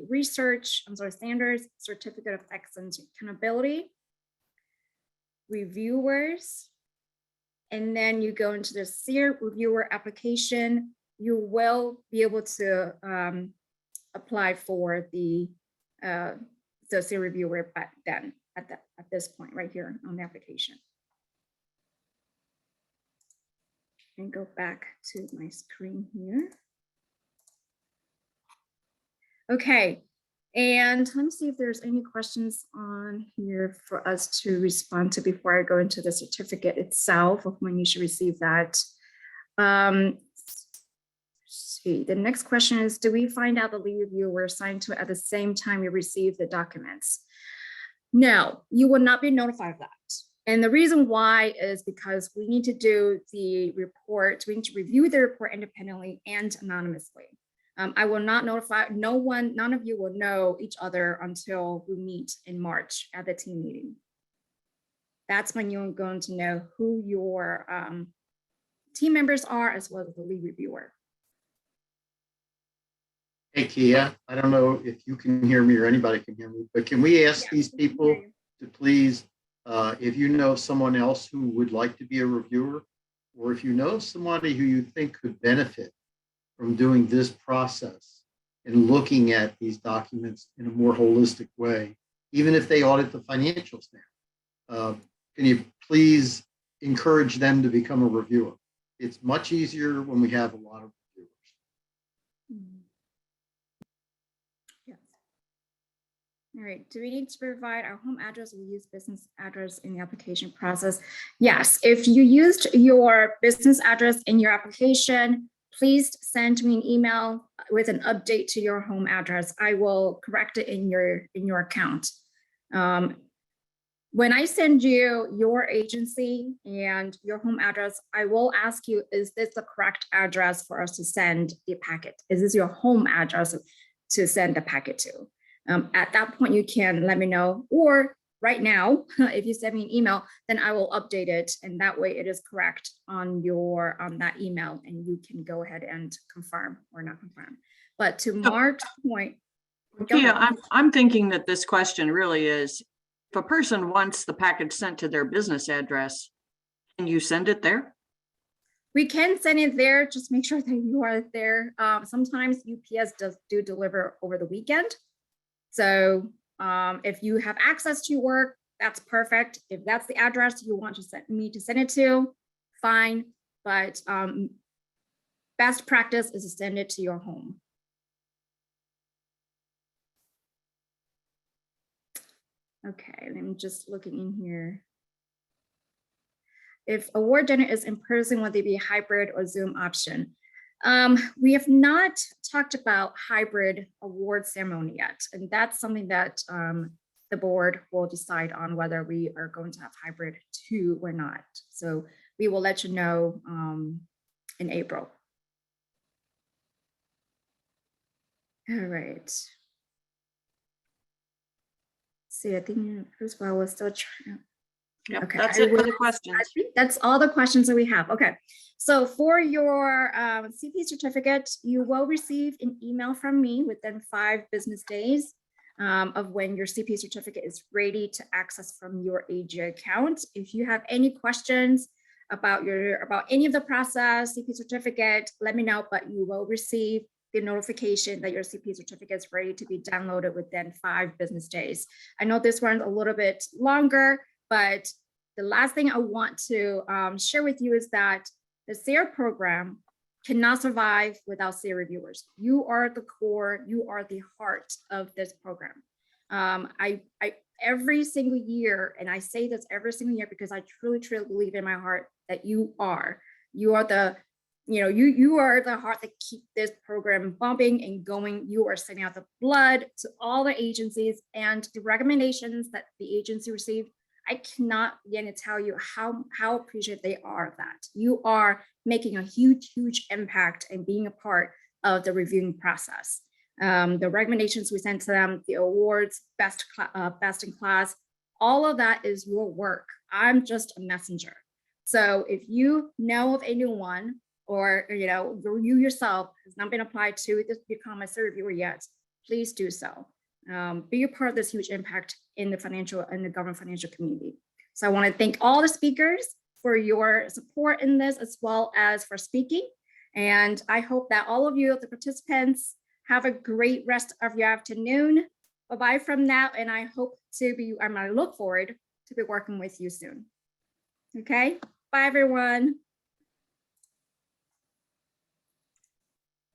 standards, certificate of excellence accountability, reviewers, and then you go into the CEAR reviewer application, you will be able to apply for the CEAR reviewer back then at this point right here on the application. And go back to my screen here. Okay, and let me see if there's any questions on here for us to respond to before I go into the certificate itself of when you should receive that. See, the next question is, do we find out the lead reviewer were assigned to at the same time you receive the documents? No, you will not be notified of that. And the reason why is because we need to do the report, we need to review the report independently and anonymously. I will not notify none of you will know each other until we meet in March at the team meeting. That's when you're going to know who your team members are as well as the lead reviewer. Hey, Kia, I don't know if you can hear me or anybody can hear me, but can we ask these people to please, if you know someone else who would like to be a reviewer, or if you know somebody who you think could benefit from doing this process and looking at these documents in a more holistic way, even if they audit the financial statement, can you please encourage them to become a reviewer? It's much easier when we have a lot of reviewers. Yes. All right, do we need to provide our home address? We use business address in the application process. Yes, if you used your business address in your application, please send me an email with an update to your home address. I will correct it in your account. When I send you your agency and your home address, I will ask you, is this the correct address for us to send the packet? Is this your home address to send the packet to? At that point, you can let me know, or right now, if you send me an email, then I will update it, and that way it is correct on your that email, and you can go ahead and confirm or not confirm. But to Mark's point, go Yeah, ahead. I'm thinking that this question really is, if a person wants the package sent to their business address, can you send it there? We can send it there. Just make sure that you are there. Sometimes UPS does deliver over the weekend. So if you have access to work, that's perfect. If that's the address you want to send it to, fine. But best practice is to send it to your home. Okay, I'm just looking in here. If award dinner is in person, would they be hybrid or Zoom option? We have not talked about hybrid award ceremony yet, and that's something that the board will decide on whether we are going to have hybrid too or not. So we will let you know in April. All right. See, I think first of all, we're still trying. Yep, Okay, that's I it for will- the questions. I think that's all the questions that we have. Okay, so for your CP certificate, you will receive an email from me within 5 business days of when your CP certificate is ready to access from your AG account. If you have any questions about any of the process, CP certificate, let me know, but you will receive the notification that your CP certificate is ready to be downloaded within 5 business days. I know this one's a little bit longer, but the last thing I want to share with you is that the CEAR program cannot survive without CEAR reviewers. You are the core, you are the heart of this program. I every single year, and I say this every single year because I truly, truly believe in my heart that you are the, you are the heart that keep this program bumping and going. You are sending out the blood to all the agencies, and the recommendations that the agency received, I cannot begin to tell you how appreciative they are of that. You are making a huge, huge impact and being a part of the reviewing process. The recommendations we sent to them, the awards, best in class, all of that is your work. I'm just a messenger. So if you know of anyone, or you yourself has not been applied to become a CEAR reviewer yet, please do so. Be a part of this huge impact in the government financial community. So I want to thank all the speakers for your support in this, as well as for speaking. And I hope that all of you, the participants, have a great rest of your afternoon. Bye-bye from now, and I look forward to be working with you soon. Okay, bye everyone.